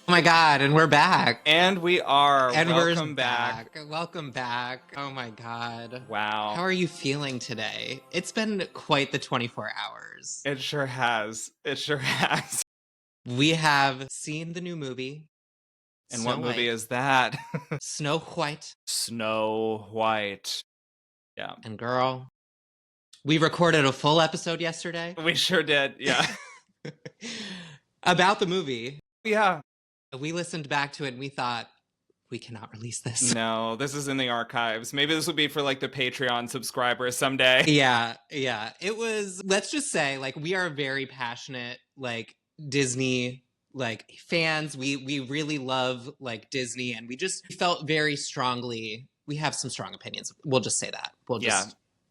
Oh my God, and we're back. And we are. And Welcome we're back. back. Welcome back. Oh my God. Wow. How are you feeling today? It's been quite the 24 hours. It sure has. It sure has. We have seen the new movie. And Snow what movie White. is that? Snow White. Snow White. Yeah. And girl, we recorded a full episode yesterday. We sure did. Yeah. About the movie. Yeah. We listened back to it and we thought, we cannot release this. No, this is in the archives. Maybe this will be for like the Patreon subscribers someday. Yeah. It was, let's just say, like, we are very passionate, like, Disney, like, fans. We really love, like, Disney, and we just felt very strongly, we have some strong opinions. We'll just say that.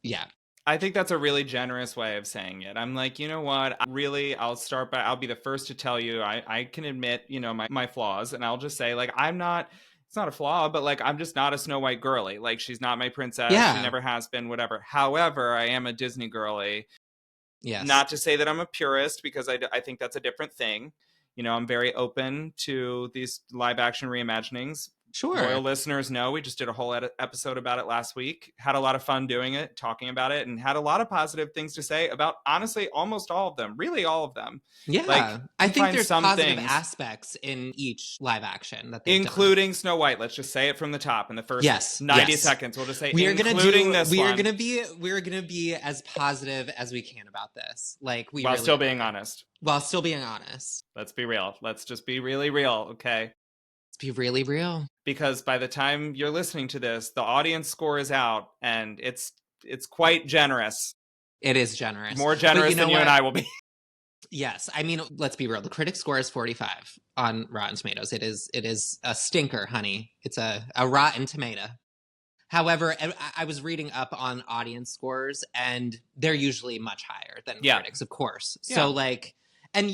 Yeah. I think that's a really generous way of saying it. I'm like, you know what? I'll be the first to tell you, I can admit, my flaws. And I'll just say, like, it's not a flaw, but like, I'm just not a Snow White girly. Like, she's not my princess. Yeah. She never has been, whatever. However, I am a Disney girly. Yes. Not to say that I'm a purist, because I think that's a different thing. I'm very open to these live action reimaginings. Sure. Loyal listeners know we just did a whole episode about it last week. Had a lot of fun doing it, talking about it, and had a lot of positive things to say about, honestly, almost all of them. Really, all of them. Yeah. Like, I think there's some positive things, aspects in each live action that they've including done. Snow White. Let's just say it from the top in the first 90 seconds. We'll just say we're including this one. We're gonna be as positive as we can about this. Like, while really still being honest. While still being honest. Let's be real. Let's just be really real, okay? Let's be really real. Because by the time you're listening to this, the audience score is out, and it's quite generous. It is generous. More generous than you and I will be. Yes. I mean, let's be real. The critic score is 45 on Rotten Tomatoes. It is a stinker, honey. It's a rotten tomato. However, I was reading up on audience scores, and they're usually much higher than critics, of course. Yeah. So, like, and,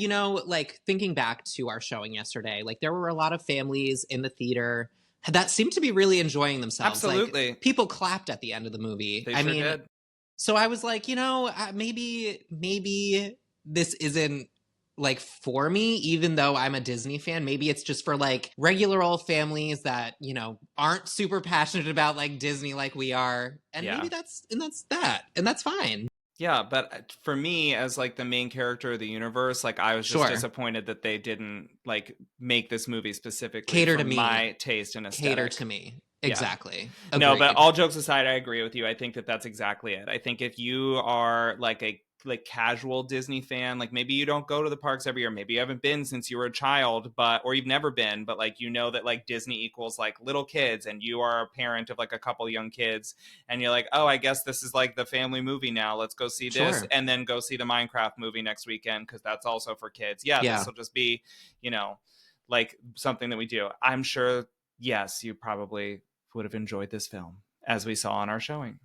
like, thinking back to our showing yesterday, like, there were a lot of families in the theater that seemed to be really enjoying themselves. Absolutely. Like, people clapped at the end of the movie. They sure did. So I was like, maybe this isn't, like, for me, even though I'm a Disney fan. Maybe it's just for, like, regular old families that, aren't super passionate about, like, Disney like we are. And maybe that's fine. Yeah, but for me, as like the main character of the universe, like, I was just disappointed that they didn't, like, make this movie specifically cater for to me, my taste and aesthetic. Cater to me. Exactly. Yeah. No, but all jokes aside, I agree with you. I think that that's exactly it. I think if you are like a casual Disney fan, like, maybe you don't go to the parks every year, maybe you haven't been since you were a child, or you've never been, but like, that like Disney equals like little kids, and you are a parent of like a couple young kids, and you're like, oh, I guess this is like the family movie now, let's go see this. Sure. And then go see the Minecraft movie next weekend, because that's also for kids. This will just be, like, something that we do. I'm sure, yes, you probably would have enjoyed this film, as we saw on our showing.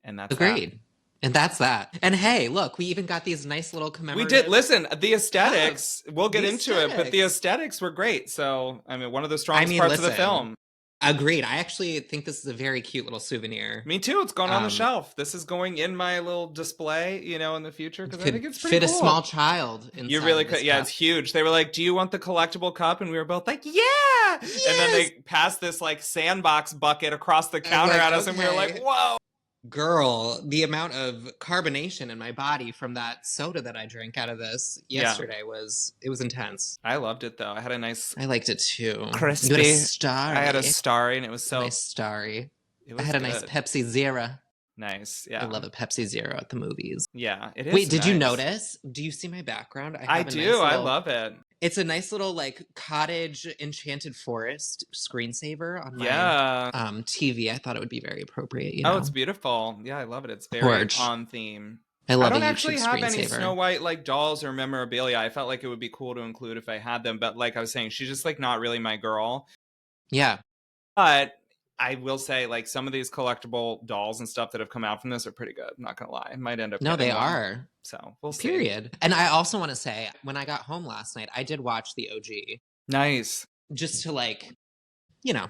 And that's agreed. And that's that. And hey, look, we even got these nice little commemorative... We did. Listen, the aesthetics, we'll get into it, but the aesthetics were great. So, I mean, one of the strongest parts of the film. Agreed. I actually think this is a very cute little souvenir. Me too. It's going on the shelf. This is going in my little display, in the future, because I think it's pretty cool. Fit a small child inside. You really could. Yeah, it's huge. They were like, do you want the collectible cup? And we were both like, yeah! Yes! And then they passed this, like, sandbox bucket across the counter at us, and we were like, whoa! Girl, the amount of carbonation in my body from that soda that I drank out of this yesterday was intense. I loved it, though. I liked it too. Crispy. You had a Starry. I had a Starry, and it was so nice Starry. I had a nice Pepsi Zero. Nice, yeah. I love a Pepsi Zero at the movies. Yeah, it is. Wait, did you notice? Do you see my background? I do. I love it. It's a nice little, like, cottage enchanted forest screensaver on my TV. I thought it would be very appropriate. Oh, it's beautiful. Yeah, I love it. It's very on theme. I love I don't a actually YouTube have screensaver. any Snow White, like, dolls or memorabilia. I felt like it would be cool to include if I had them, but like I was saying, she's just, like, not really my girl. Yeah. But I will say, like, some of these collectible dolls and stuff that have come out from this are pretty good. I'm not gonna lie. I might end up. No, they are. So we'll see. Period. And I also want to say, when I got home last night, I did watch the OG. Nice. Just to, like, yeah.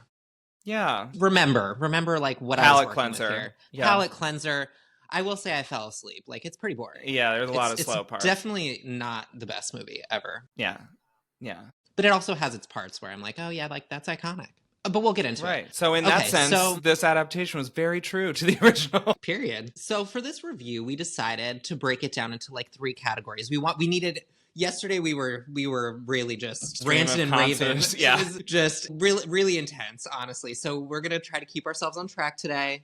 Remember, like, what I was working with here. Yeah. Palate cleanser. I will say I fell asleep. Like, it's pretty boring. Yeah, there's a lot of slow parts. Definitely not the best movie ever. Yeah. But it also has its parts where I'm like, oh yeah, like that's iconic. But we'll get into it. Right. So in that sense, this adaptation was very true to the original. Period. So for this review, we decided to break it down into like 3 categories. Yesterday we were really just ranting and raving. Yeah. It was just really intense, honestly. So we're going to try to keep ourselves on track today.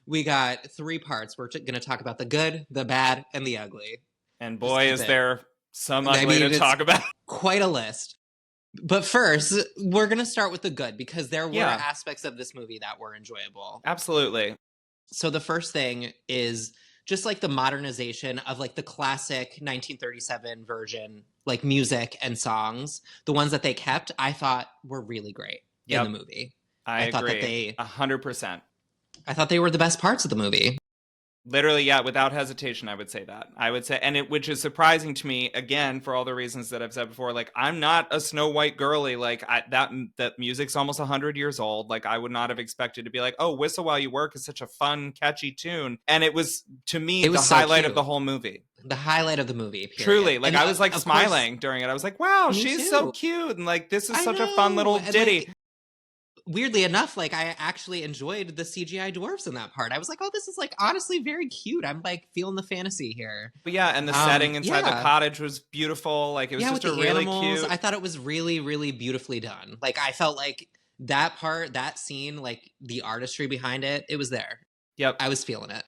We got 3 parts. We're going to talk about the good, the bad, and the ugly. And boy, is there some ugly to talk about. Quite a list. But first, we're going to start with the good, because there were aspects of this movie that were enjoyable. Absolutely. So the first thing is just like the modernization of like the classic 1937 version, like music and songs. The ones that they kept, I thought were really great in the movie. I agree. Thought that 100%. I thought they were the best parts of the movie. Literally, yeah, without hesitation, I would say that. I would say, and which is surprising to me, again, for all the reasons that I've said before. Like, I'm not a Snow White girly. Like, that music's almost 100 years old. Like, I would not have expected to be like, oh, Whistle While You Work is such a fun, catchy tune. And it was, to me, the highlight of the whole movie. The highlight of the movie, period. Truly. Like, and I was like smiling during it. I was like, wow, she's so cute. And like, this is such a fun little ditty. Like, weirdly enough, like I actually enjoyed the CGI dwarves in that part. I was like, oh, this is like honestly very cute. I'm like feeling the fantasy here. But yeah, and the setting inside the cottage was beautiful. Like it was just a really cute. I thought it was really, really beautifully done. Like I felt like that part, that scene, like the artistry behind it, it was there. Yep. I was feeling it.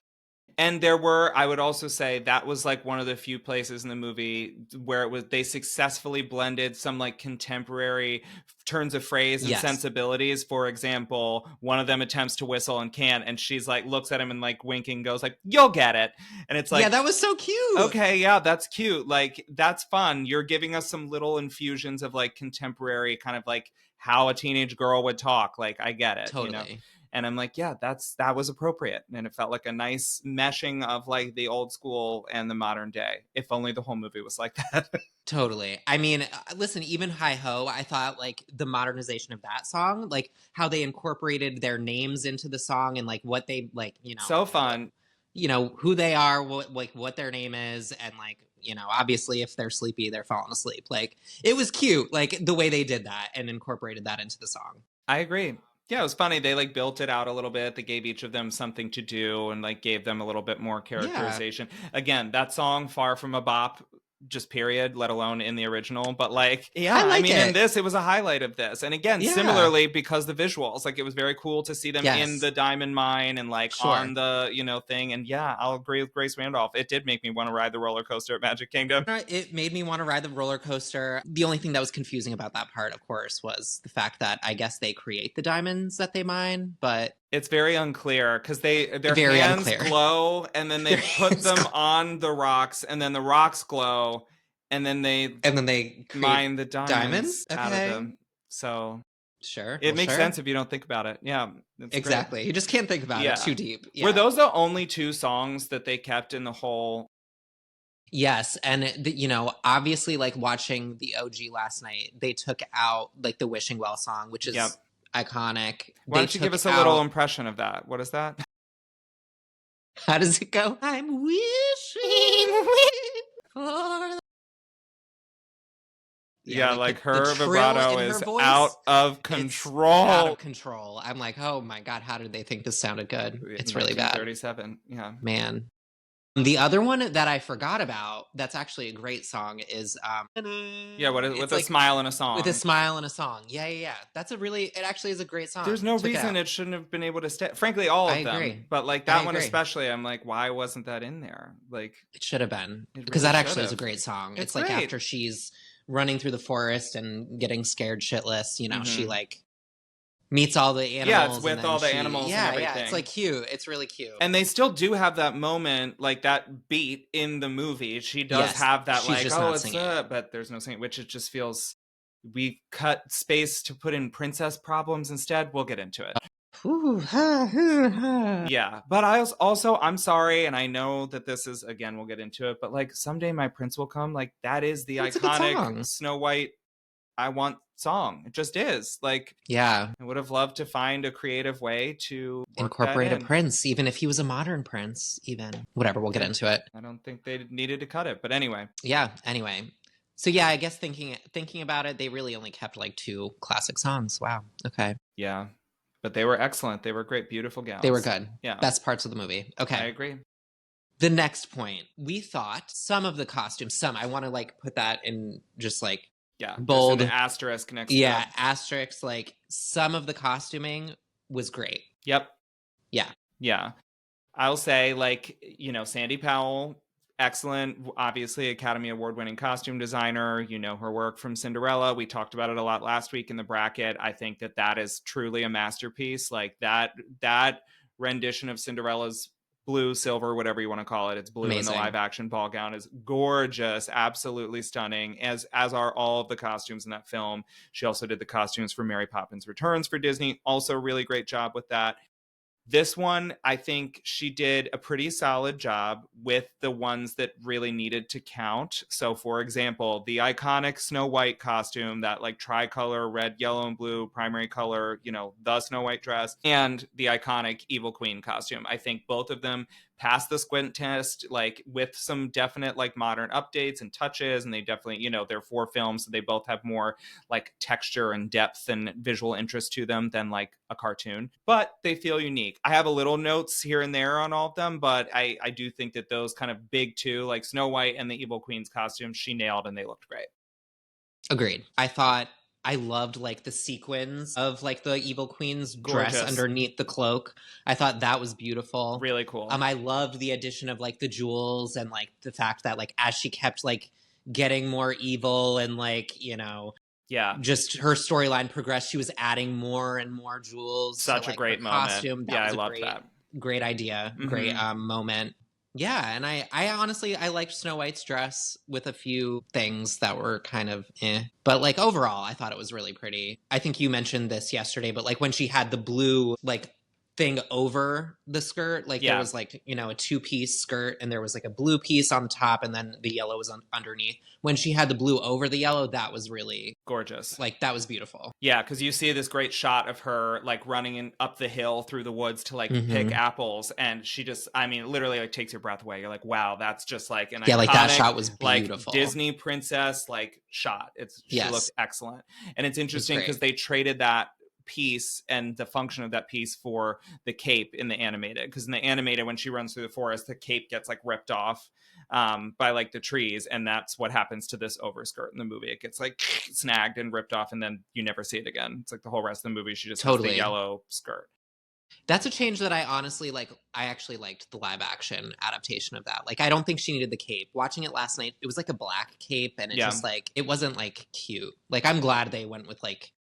And there were, I would also say that was like one of the few places in the movie where they successfully blended some like contemporary turns of phrase and sensibilities. For example, one of them attempts to whistle and can't, and she's like, looks at him and like winking, goes like, you'll get it. And it's like, yeah, that was so cute. Okay, yeah, that's cute. Like, that's fun. You're giving us some little infusions of like contemporary kind of like how a teenage girl would talk. Like, I get it. Totally. You know? And I'm like, yeah, that was appropriate. And it felt like a nice meshing of like the old school and the modern day. If only the whole movie was like that. Totally. I mean, listen, even Hi Ho, I thought like the modernization of that song, like how they incorporated their names into the song and like what they like, you know. So fun. You know, who they are, what their name is. And like, you know, obviously if they're sleepy, they're falling asleep. Like it was cute, like the way they did that and incorporated that into the song. I agree. Yeah, it was funny. They like built it out a little bit. They gave each of them something to do and like gave them a little bit more characterization. Yeah. Again, that song, far from a bop, just period, let alone in the original. But like, yeah, I mean, in this, it was a highlight of this. And again, similarly, because the visuals, like it was very cool to see them in the diamond mine and like on the, you know, thing. And yeah, I'll agree with Grace Randolph. It did make me want to ride the roller coaster at Magic Kingdom. It made me want to ride the roller coaster. The only thing that was confusing about that part, of course, was the fact that I guess they create the diamonds that they mine, but it's very unclear because their hands glow and then they put them on the rocks and then the rocks glow and then they mine the diamonds out of them. So sure, it makes sense if you don't think about it. Yeah, exactly. Great. You just can't think about it too deep. Yeah. Were those the only 2 songs that they kept in the whole? Yes, and you know, obviously, like watching the OG last night, they took out like the Wishing Well song, which is iconic. Why don't you give us a little impression of that? What is that? How does it go? I'm wishing for. Yeah, like her vibrato is out of control. It's out of control. I'm like, oh my God, how did they think this sounded good? It's really bad. 37, yeah. Man. The other one that I forgot about, that's actually a great song, is yeah, with a smile and a song. With a smile and a song. Yeah. It actually is a great song. There's no reason it shouldn't have been able to stay. Frankly, all of them. Agree. But like that one especially, I'm like, why wasn't that in there? Like it should have been. Because that actually is a great song. It's like after she's running through the forest and getting scared shitless, you know, she like meets all the animals. Yeah, it's with all the animals and everything. Yeah, it's like cute. It's really cute. And they still do have that moment, like that beat in the movie. She does have that like, oh, it's but there's no singing, which it just feels, we cut space to put in princess problems instead. We'll get into it. Yeah, but I'm sorry, and I know that this is, again, we'll get into it, but like Someday My Prince Will Come, like that is the iconic Snow White I want song. It just is. Like, yeah, I would have loved to find a creative way to incorporate a prince, even if he was a modern prince, even whatever. We'll get into it. I don't think they needed to cut it, but anyway. Yeah. Anyway, So yeah, I guess thinking about it, they really only kept like 2 classic songs. Wow. Okay. Yeah. But they were excellent. They were great, beautiful They were gowns. good. Yeah. Best parts of the movie. I Okay. agree. The next point, we thought some of the costumes, I want to like put that in just like Yeah. There's an bold. asterisk next to Yeah, it. asterisks, like some of the costuming was great. Yep. Yeah. Yeah. I'll say, like, Sandy Powell, excellent, obviously Academy Award winning costume designer. You know her work from Cinderella. We talked about it a lot last week in the bracket. I think that is truly a masterpiece. Like that rendition of Cinderella's blue, silver, whatever you want to call it. It's blue in the Amazing. live action ball gown is gorgeous, absolutely stunning, as are all of the costumes in that film. She also did the costumes for Mary Poppins Returns for Disney. Also really great job with that. This one, I think she did a pretty solid job with the ones that really needed to count. So, for example, the iconic Snow White costume, that like tricolor, red, yellow, and blue primary color, the Snow White dress, and the iconic Evil Queen costume. I think both of them passed the squint test, like with some definite like modern updates and touches. And they definitely, they're 4 films, so they both have more like texture and depth and visual interest to them than like a cartoon, but they feel unique. I have a little notes here and there on all of them, but I do think that those kind of big 2, like Snow White and the Evil Queen's costumes, she nailed and they looked great. Agreed. I thought I loved like the sequins of like the Evil Queen's dress Gorgeous. underneath the cloak. I thought that was beautiful. Really cool. I loved the addition of like the jewels and like the fact that like as she kept like getting more evil and like, yeah, just her storyline progressed, she was adding more and more jewels. Such to, a like, great her moment. costume. That Yeah, was I a loved that. Great idea. Mhm. Great moment. Yeah, and I honestly I liked Snow White's dress with a few things that were kind of but like overall I thought it was really pretty. I think you mentioned this yesterday, but like when she had the blue like thing over the skirt, like there was like a 2-piece skirt and there was like a blue piece on top and then the yellow was underneath. When she had the blue over the yellow, that was really gorgeous. Like that was beautiful. Yeah, because you see this great shot of her like running up the hill through the woods to like pick apples, and she just, literally like takes your breath away. You're like, wow, that's just like an iconic, like that shot was like beautiful. Disney princess like shot. She looked excellent, and it's interesting because they traded that piece and the function of that piece for the cape in the animated, because in the animated when she runs through the forest, the cape gets like ripped off by like the trees, and that's what happens to this overskirt in the movie. It gets like snagged and ripped off, and then you never see it again. It's like the whole rest of the movie she just has the yellow skirt. That's a change that I honestly like. I actually liked the live action adaptation of that. Like, I don't think she needed the cape. Watching it last night, it was like a black cape, and it just like it wasn't like cute. Like, I'm glad they went with like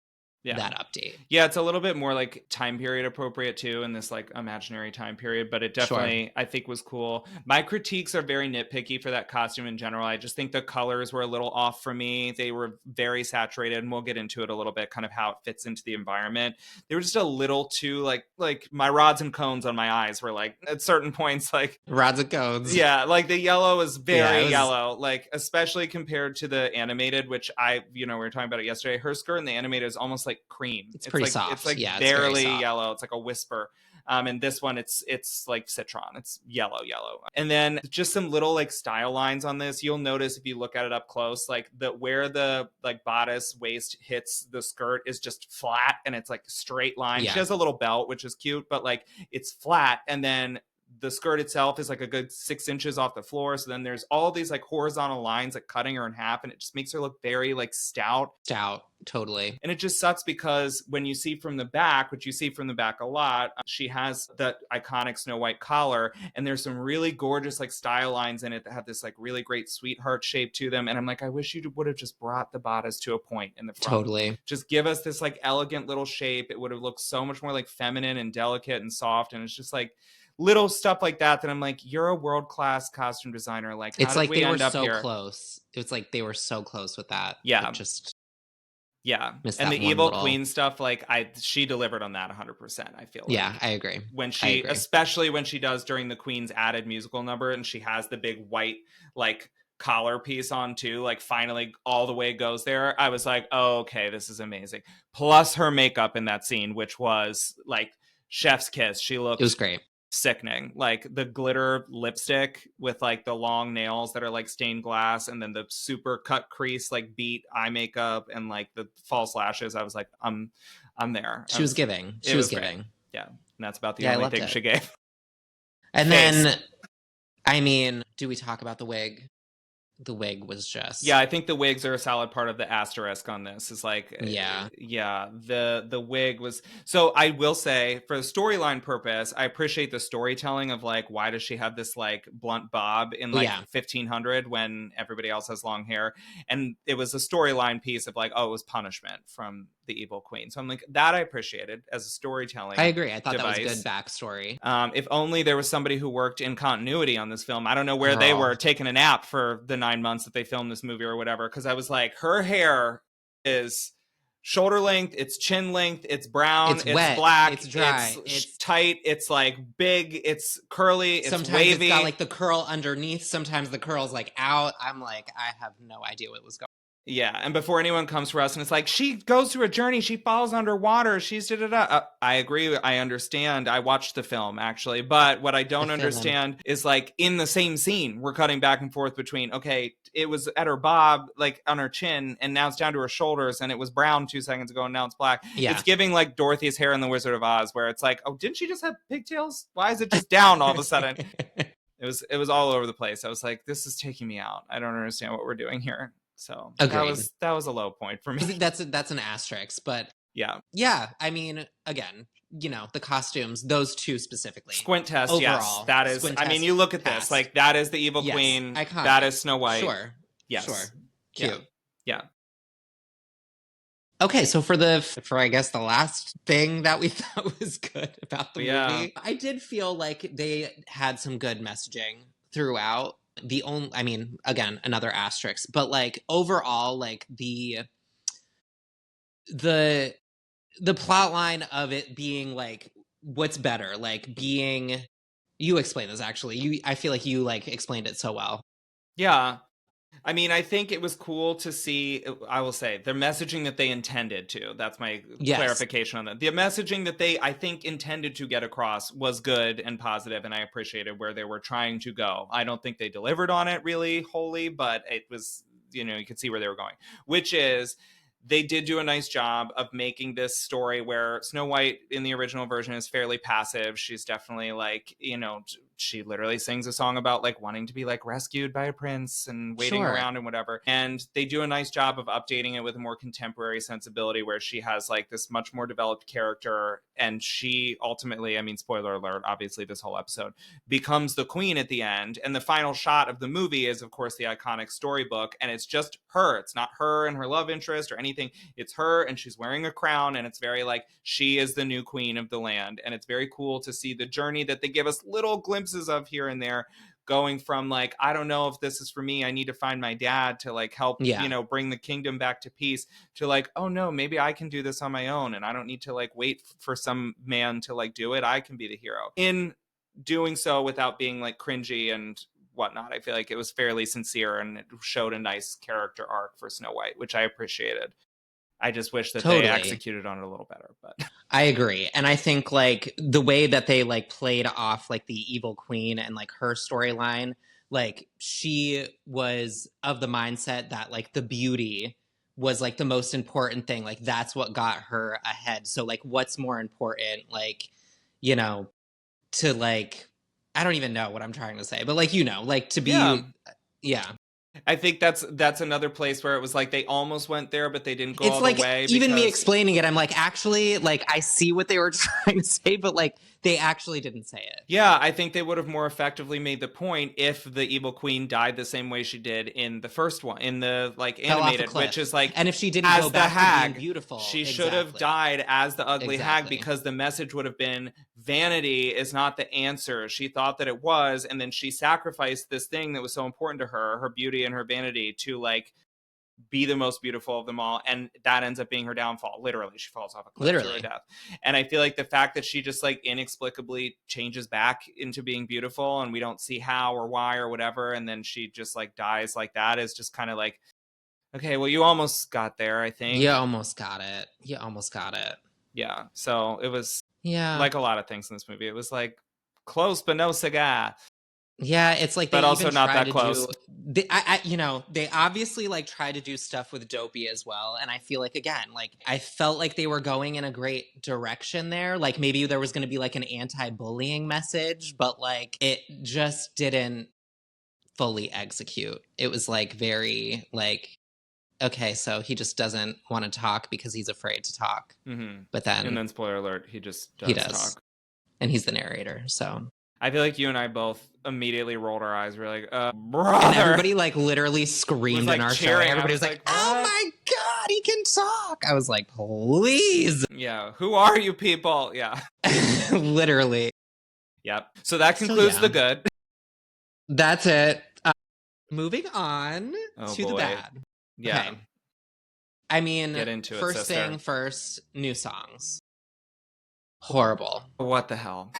that update. Yeah, it's a little bit more like time period appropriate too, in this like imaginary time period, but it definitely I think was cool. My critiques are very nitpicky for that costume in general. I just think the colors were a little off for me. They were very saturated, and we'll get into it a little bit, kind of how it fits into the environment. They were just a little too like my rods and cones on my eyes were like at certain points like rods and cones. Yeah, like the yellow is very yellow, like especially compared to the animated, which we were talking about it yesterday. Her skirt in the animated is almost like cream. It's pretty like, soft. It's like it's barely yellow. It's like a whisper. And this one, it's like citron. It's yellow. And then just some little like style lines on this. You'll notice if you look at it up close, like where the like bodice waist hits the skirt is just flat, and it's like straight line. She has a little belt, which is cute, but like it's flat, and then the skirt itself is like a good 6 inches off the floor. So then there's all these like horizontal lines like cutting her in half, and it just makes her look very like stout. Totally. And it just sucks because when you see from the back, which you see from the back a lot, she has that iconic Snow White collar, and there's some really gorgeous like style lines in it that have this like really great sweetheart shape to them. And I'm like, I wish you would have just brought the bodice to a point in the front. Totally. Just give us this like elegant little shape. It would have looked so much more like feminine and delicate and soft. And it's just like little stuff like that I'm like, you're a world-class costume designer. Like, how it's like we they were end up so here? Close. It's like they were so close with that. Yeah. And the Evil Queen stuff, like she delivered on that 100%. I feel like. Yeah, I agree. Especially when she does during the Queen's added musical number, and she has the big white like collar piece on too, like finally all the way goes there. I was like, oh, okay, this is amazing. Plus her makeup in that scene, which was like chef's kiss. She looked it was great. sickening. Like the glitter lipstick with like the long nails that are like stained glass, and then the super cut crease like beat eye makeup and like the false lashes. I was like, I'm there. She was giving. It She was was great. giving. Yeah, and that's about the Yeah, I only loved thing it. she gave. And Face. then, I mean, do we talk about the wig? The wig was just, Yeah, I think the wigs are a solid part of the asterisk on this. Is like, yeah, yeah, the wig was. So I will say, for the storyline purpose, I appreciate the storytelling of like, why does she have this like blunt bob in like yeah. 1500 when everybody else has long hair? And it was a storyline piece of like, oh, it was punishment from the evil queen. So I'm like, that I appreciated as a storytelling I agree. I thought that was device. good backstory. If only there was somebody who worked in continuity on this film. I don't know where they Girl, were taking a nap for the 9 months that they filmed this movie or whatever. Because I was like, her hair is shoulder length, it's chin length, it's brown, it's it's wet, black, it's dry, it's tight, it's like big, it's curly, it's sometimes wavy. it's got like the curl underneath. Sometimes the curl's like out. I'm like, I have no idea what was going. Yeah, and before anyone comes for us and it's like, she goes through a journey, she falls underwater, she's da-da-da. I agree, I understand. I watched the film, actually. But what I don't understand is, like, in the same scene, we're cutting back and forth between, okay, it was at her bob, like, on her chin, and now it's down to her shoulders, and it was brown 2 seconds ago, and now it's black. Yeah. It's giving, like, Dorothy's hair in The Wizard of Oz, where it's like, oh, didn't she just have pigtails? Why is it just down all of a sudden? It was all over the place. I was like, this is taking me out. I don't understand what we're doing here. So Agreed. that was a low point for me. That's an asterisk, but yeah. I mean, again, you know, the costumes, those two specifically. Squint test, overall, yes, that is. I mean, you look at this, like that is the evil queen. Iconic. That is Snow White. Sure. Yes. Sure. Cute. Yeah. Okay, so for I guess the last thing that we thought was good about the movie, I did feel like they had some good messaging throughout. I mean, again, another asterisk, but like overall, like the plot line of it being like, what's better, like being, you explained this actually. I feel like you like explained it so well. Yeah. I mean, I think it was cool to see, I will say, the messaging that they intended to. That's my clarification on that. The messaging that they, I think, intended to get across was good and positive, and I appreciated where they were trying to go. I don't think they delivered on it really wholly, but it was, you know, you could see where they were going, which is, they did do a nice job of making this story where Snow White in the original version is fairly passive. She's definitely like, you know, she literally sings a song about like wanting to be like rescued by a prince and waiting around and whatever. And they do a nice job of updating it with a more contemporary sensibility where she has like this much more developed character. And she ultimately, I mean, spoiler alert, obviously this whole episode, becomes the queen at the end. And the final shot of the movie is, of course, the iconic storybook. And it's just her. It's not her and her love interest or anything. It's her, and she's wearing a crown, and it's very like she is the new queen of the land. And it's very cool to see the journey that they give us little glimpses of here and there, going from like, I don't know if this is for me, I need to find my dad to like help, you know, bring the kingdom back to peace, to like, oh no, maybe I can do this on my own and I don't need to like wait for some man to like do it. I can be the hero. In doing so without being like cringy and whatnot, I feel like it was fairly sincere and it showed a nice character arc for Snow White, which I appreciated. I just wish that they executed on it a little better, but I agree. And I think like the way that they like played off like the evil queen and like her storyline, like she was of the mindset that like the beauty was like the most important thing. Like that's what got her ahead. So like what's more important, like, you know, to like, I don't even know what I'm trying to say, but like, you know, like to be, yeah. I think that's another place where it was like they almost went there, but they didn't go all like, the way. Even me explaining it, I'm like, actually, like, I see what they were trying to say, but like, they actually didn't say it. Yeah, I think they would have more effectively made the point if the evil queen died the same way she did in the first one, in the like animated, which is like, and if she didn't go back to being beautiful, she should have died as the ugly hag, because the message would have been vanity is not the answer. She thought that it was, and then she sacrificed this thing that was so important to her, her beauty and her vanity, to like be the most beautiful of them all, and that ends up being her downfall. Literally, she falls off a cliff to her death. And I feel like the fact that she just like inexplicably changes back into being beautiful, and we don't see how or why or whatever, and then she just like dies like that, is just kind of like, okay, well, you almost got there, I think. You almost got it. Yeah, so it was like a lot of things in this movie. It was like close but no cigar. Yeah, it's like they But also even not try that to close. do. They obviously like try to do stuff with Dopey as well, and I feel like again, like I felt like they were going in a great direction there. Like maybe there was going to be like an anti-bullying message, but like it just didn't fully execute. It was like very like, okay, so he just doesn't want to talk because he's afraid to talk, but And then then spoiler alert, he just he does does, talk. and he's the narrator, so. I feel like you and I both immediately rolled our eyes. We're like, brother. And everybody like literally was screamed like in our cheering. show. Everybody was like, "Oh what? my god, he can talk!" I was like, "Please!" Yeah, who are you people? Yeah. Literally. Yep. So that So, concludes yeah. the good. That's it. Moving on to the boy. bad. Yeah. Okay. I mean, Get into it, first sister. thing first, new songs. Horrible. What the hell?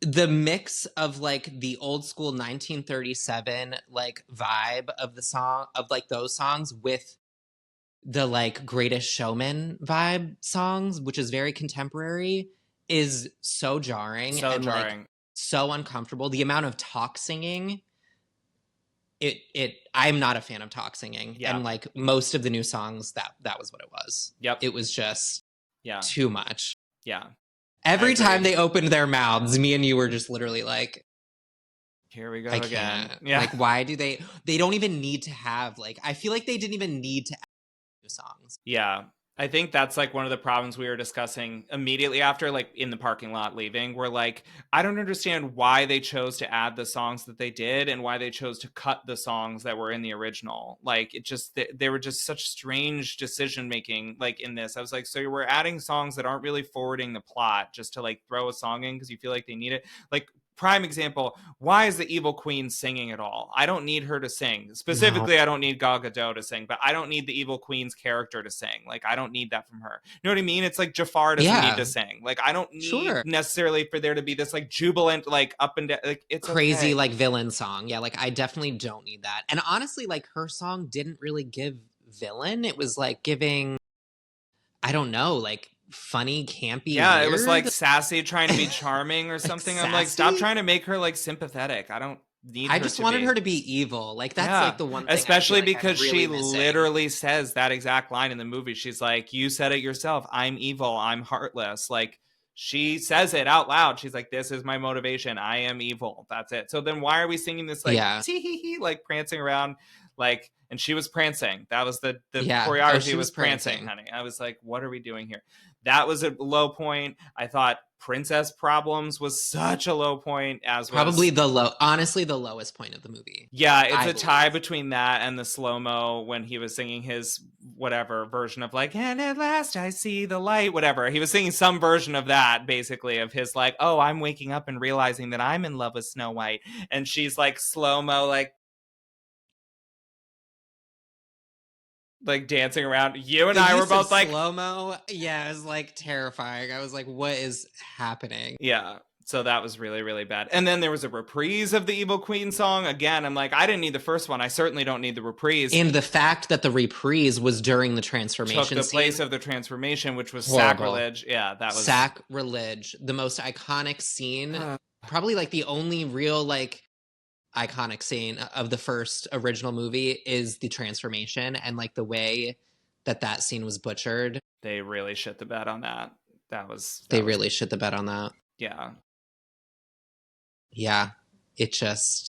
The mix of like the old school 1937 like vibe of the song, of like those songs, with the like Greatest Showman vibe songs, which is very contemporary, is so jarring like so uncomfortable. The amount of talk singing, I'm not a fan of talk singing. Yeah. And like most of the new songs, that was what it was. Yep. It was just too much. Yeah. Every time they opened their mouths, me and you were just literally like, here we go I again. can't. Yeah. Like, why do they don't even need to have like, I feel like they didn't even need to add new songs. Yeah. I think that's like one of the problems we were discussing immediately after, like in the parking lot leaving. We're like, I don't understand why they chose to add the songs that they did and why they chose to cut the songs that were in the original. Like it just, they were just such strange decision making like in this. I was like, so we're adding songs that aren't really forwarding the plot just to like throw a song in because you feel like they need it. Like, prime example, why is the evil queen singing at all? I don't need her to sing. Specifically, no. I don't need Gal Gadot to sing, but I don't need the evil queen's character to sing. Like, I don't need that from her. You know what I mean? It's like Jafar doesn't need to sing. Like, I don't need necessarily for there to be this like jubilant, like up and down, like it's crazy, okay. like villain song. Yeah, like I definitely don't need that. And honestly, like her song didn't really give villain. It was like giving, I don't know, like funny, campy. Yeah, weird. It was like sassy trying to be charming or something. I'm like, stop trying to make her like sympathetic. I don't need her. I just wanted her to be evil. Like that's like the one thing. Especially because really she literally says that exact line in the movie. She's like, you said it yourself. I'm evil. I'm heartless. Like she says it out loud. She's like, this is my motivation. I am evil. That's it. So then why are we singing this like tee-hee-hee, like prancing around like, and she was prancing. That was the choreography was prancing, honey. I was like, what are we doing here? That was a low point. I thought Princess Problems was such a low point, as probably honestly the lowest point of the movie. Yeah, it's a tie between that and the slow-mo when he was singing his whatever version of like, and at last I see the light, whatever. He was singing some version of that, basically, of his like, oh, I'm waking up and realizing that I'm in love with Snow White. And she's like slow-mo, like dancing around. You and I were both like slow-mo. Yeah, it was like terrifying. I was like, what is happening? Yeah. So that was really, really bad. And then there was a reprise of the Evil Queen song. Again, I'm like, I didn't need the first one. I certainly don't need the reprise. And the fact that the reprise was during the transformation took the place of the transformation, which was sacrilege. Yeah, that was sacrilege. The most iconic scene, probably like the only real like iconic scene of the first original movie is the transformation, and like the way that scene was butchered. They really shit the bed on that. Really shit the bed on that. Yeah. It just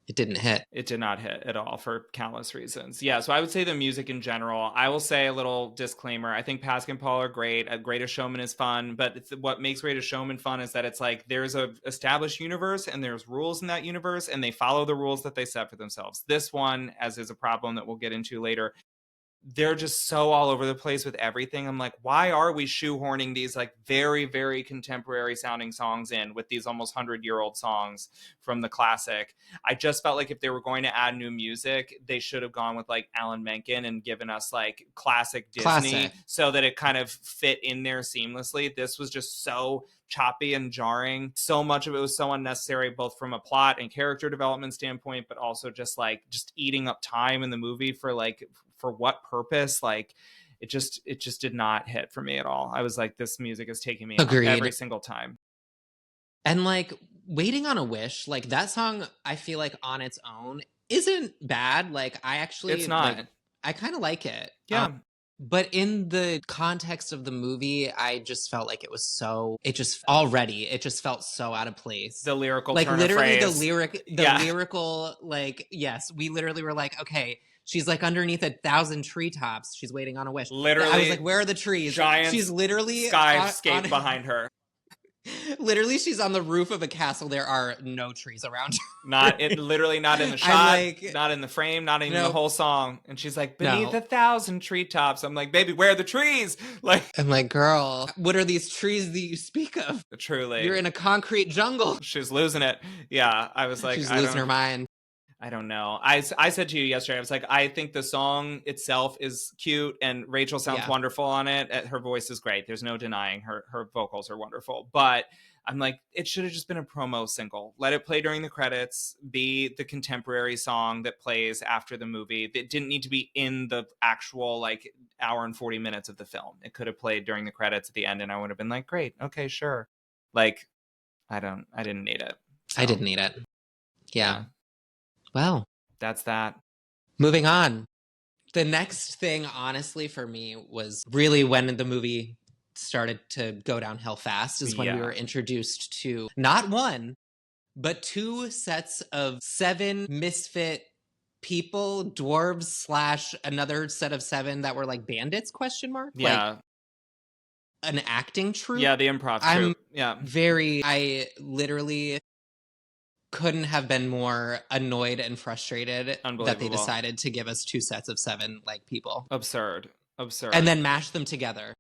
it didn't hit. It did not hit at all for countless reasons. Yeah, so I would say the music in general. I will say a little disclaimer. I think Pascal and Paul are great. Greatest Showman is fun, but what makes Greatest Showman fun is that it's like there's a established universe and there's rules in that universe and they follow the rules that they set for themselves. This one, as is a problem that we'll get into later, they're just so all over the place with everything. I'm like, why are we shoehorning these like very, very contemporary sounding songs in with these almost 100-year-old songs from the classic? I just felt like if they were going to add new music, they should have gone with like Alan Menken and given us like classic Disney so that it kind of fit in there seamlessly. This was just so choppy and jarring. So much of it was so unnecessary, both from a plot and character development standpoint, but also just eating up time in the movie for what purpose? Like it just did not hit for me at all. I was like, this music is taking me out every single time. And like Waiting on a Wish, like that song, I feel like on its own isn't bad. Like I It's actually like, not. I kind of like it. Yeah. But in the context of the movie, I just felt like it just felt so out of place. The lyrical Like turn of literally phrase. the Yeah. lyrical, like, yes, we literally were like, okay, she's like underneath 1,000 treetops. She's waiting on a wish. Literally. I was like, where are the trees? Giant She's literally skyscape behind her. Literally, she's on the roof of a castle. There are no trees around her. Literally not in the shot, like, not in the frame, not even the whole song. And she's like, beneath 1,000 treetops. I'm like, baby, where are the trees? Like, I'm like, girl, what are these trees that you speak of? Truly, you're in a concrete jungle. She's losing it. Yeah, I was like, she's losing her mind. I don't know. I said to you yesterday, I was like, I think the song itself is cute and Rachel sounds wonderful on it. Her voice is great. There's no denying her vocals are wonderful. But I'm like, it should have just been a promo single. Let it play during the credits, be the contemporary song that plays after the movie. It didn't need to be in the actual like hour and 40 minutes of the film. It could have played during the credits at the end and I would have been like, great, okay, sure. Like, I didn't need it. So. I didn't need it. Yeah. Well, that's that. Moving on. The next thing, honestly, for me was really when the movie started to go downhill fast is when we were introduced to not one, but two sets of 7 misfit people, dwarves / another set of 7 that were like bandits, ? Yeah. Like an acting troupe. Yeah, the improv troupe. I literally couldn't have been more annoyed and frustrated that they decided to give us 2 sets of 7 like people. Absurd. And then mash them together.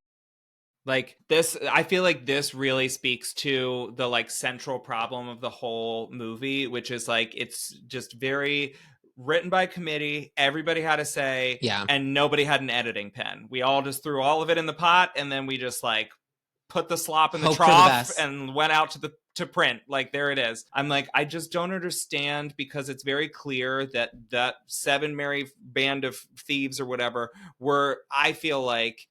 Like this, I feel like this really speaks to the like central problem of the whole movie, which is like it's just very written by committee. Everybody had a say, and nobody had an editing pen. We all just threw all of it in the pot, and then we just like put the slop in the trough and went out to print. Like, there it is. I'm like, I just don't understand, because it's very clear that 7 merry band of thieves or whatever were, I feel like,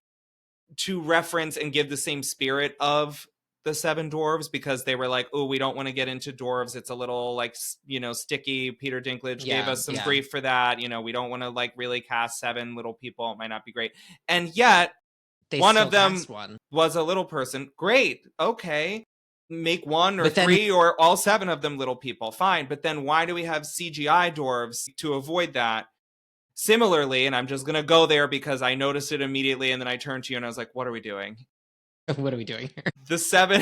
to reference and give the same spirit of the 7 dwarves, because they were like, oh, we don't want to get into dwarves. It's a little like, sticky. Peter Dinklage gave us some grief for that. We don't want to like really cast 7 little people. It might not be great. And yet one of them was a little person. Great. Okay. Make 1 or 3 or all 7 of them little people. Fine. But then why do we have CGI dwarves to avoid that? Similarly, and I'm just going to go there because I noticed it immediately, and then I turned to you and I was like, what are we doing? What are we doing here? The 7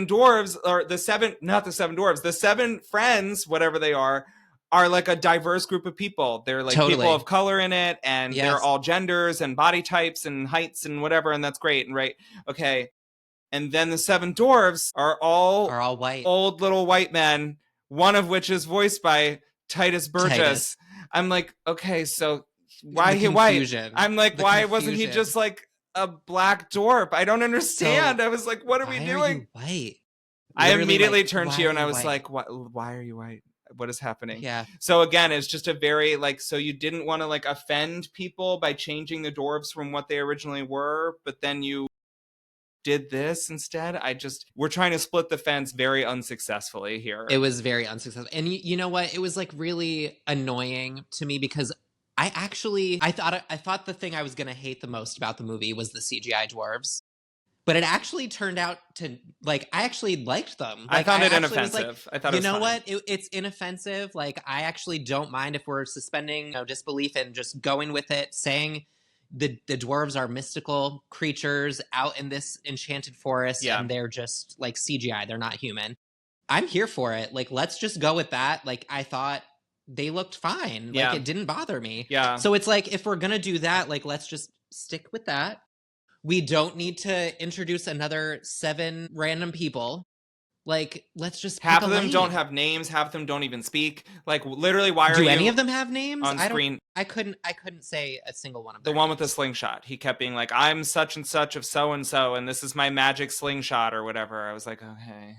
dwarves, or the 7, not the 7 dwarves, the 7 friends, whatever they are like a diverse group of people. They're like people of color in it, and they're all genders and body types and heights and whatever, and that's great. And right, okay. And then the 7 dwarves are all white, old little white men, one of which is voiced by Titus Burgess. I'm like, okay, so why he white? I'm like, why wasn't he just like a black dwarf? I don't understand. I was like, what are we doing? Are you white? I immediately turned to you and I was like, why are you white? What is happening? Yeah. So again, it's just a very like, so you didn't want to like offend people by changing the dwarves from what they originally were, but then you did this instead. We're trying to split the fence very unsuccessfully here. It was very unsuccessful. And you know what? It was like really annoying to me, because I thought the thing I was going to hate the most about the movie was the CGI dwarves. But it actually turned out to, like, I actually liked them. Like, I found it inoffensive. I thought it was fine. What? It's inoffensive. Like, I actually don't mind if we're suspending disbelief and just going with it, saying the dwarves are mystical creatures out in this enchanted forest, and they're just like CGI. They're not human. I'm here for it. Like, let's just go with that. Like, I thought they looked fine. Like, it didn't bother me. Yeah. So it's like, if we're gonna do that, like, let's just stick with that. We don't need to introduce another 7 random people. Like, let's just half of them don't have names. Half of them don't even speak. Like, literally, why are you? Do any of them have names on screen? I couldn't say a single one of them. The one with the slingshot. He kept being like, "I'm such and such of so and so, and this is my magic slingshot or whatever." I was like, okay,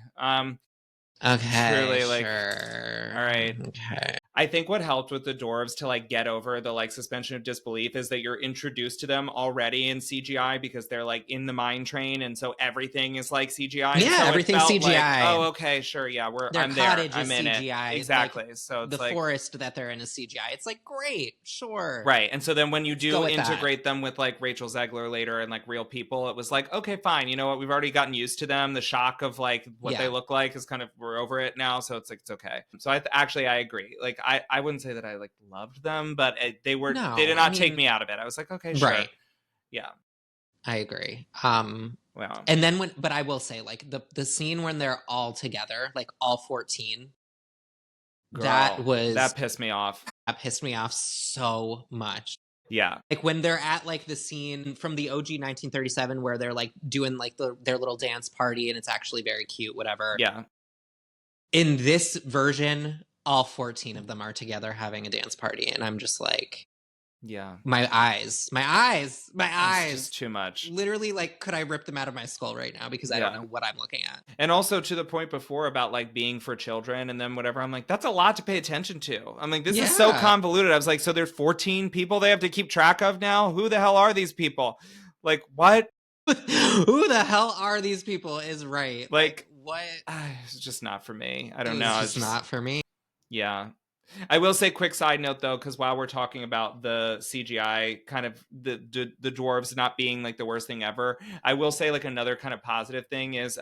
okay, really, like, sure. all right. Okay. I think what helped with the dwarves to like get over the like suspension of disbelief is that you're introduced to them already in CGI because they're like in the mine train, and so everything is like CGI. And Yeah, so everything's it felt like, CGI. oh, okay, sure, yeah, Their I'm there, cottage I'm is in it. CGI. Exactly. Like, so it's the like forest that they're in is CGI. It's like, great, sure. right. And so then when you Let's go do with integrate them with like Rachel Zegler later and like real people, it was like, okay, fine. You know what? We've already gotten used to them. The shock of like what they Yeah. look like is kind of, we're over it now. So it's like, it's okay. So actually, I agree. Like, I wouldn't say that I like loved them, but they No, did not take me out of it. I was like, okay, sure. Right. Yeah. I agree. Well, And then but I will say, like, the scene when they're all together, like all 14, girl, that pissed me off. That pissed me off so much. Yeah. Like when they're at like the scene from the OG 1937 where they're like doing like their little dance party and it's actually very cute, whatever. Yeah. In this version, all 14 of them are together having a dance party. And I'm just like, yeah, my eyes. It's just too much. Literally, like, could I rip them out of my skull right now? Because I don't know what I'm looking at. And also to the point before about like being for children and then whatever, I'm like, that's a lot to pay attention to. I'm like, this is so convoluted. I was like, so there's 14 people they have to keep track of now? Who the hell are these people? Like, what? Who the hell are these people is right. Like what? It's just not for me. I don't know. It's just not for me. Yeah. I will say, quick side note though, because while we're talking about the CGI, kind of the dwarves not being like the worst thing ever, I will say like another kind of positive thing is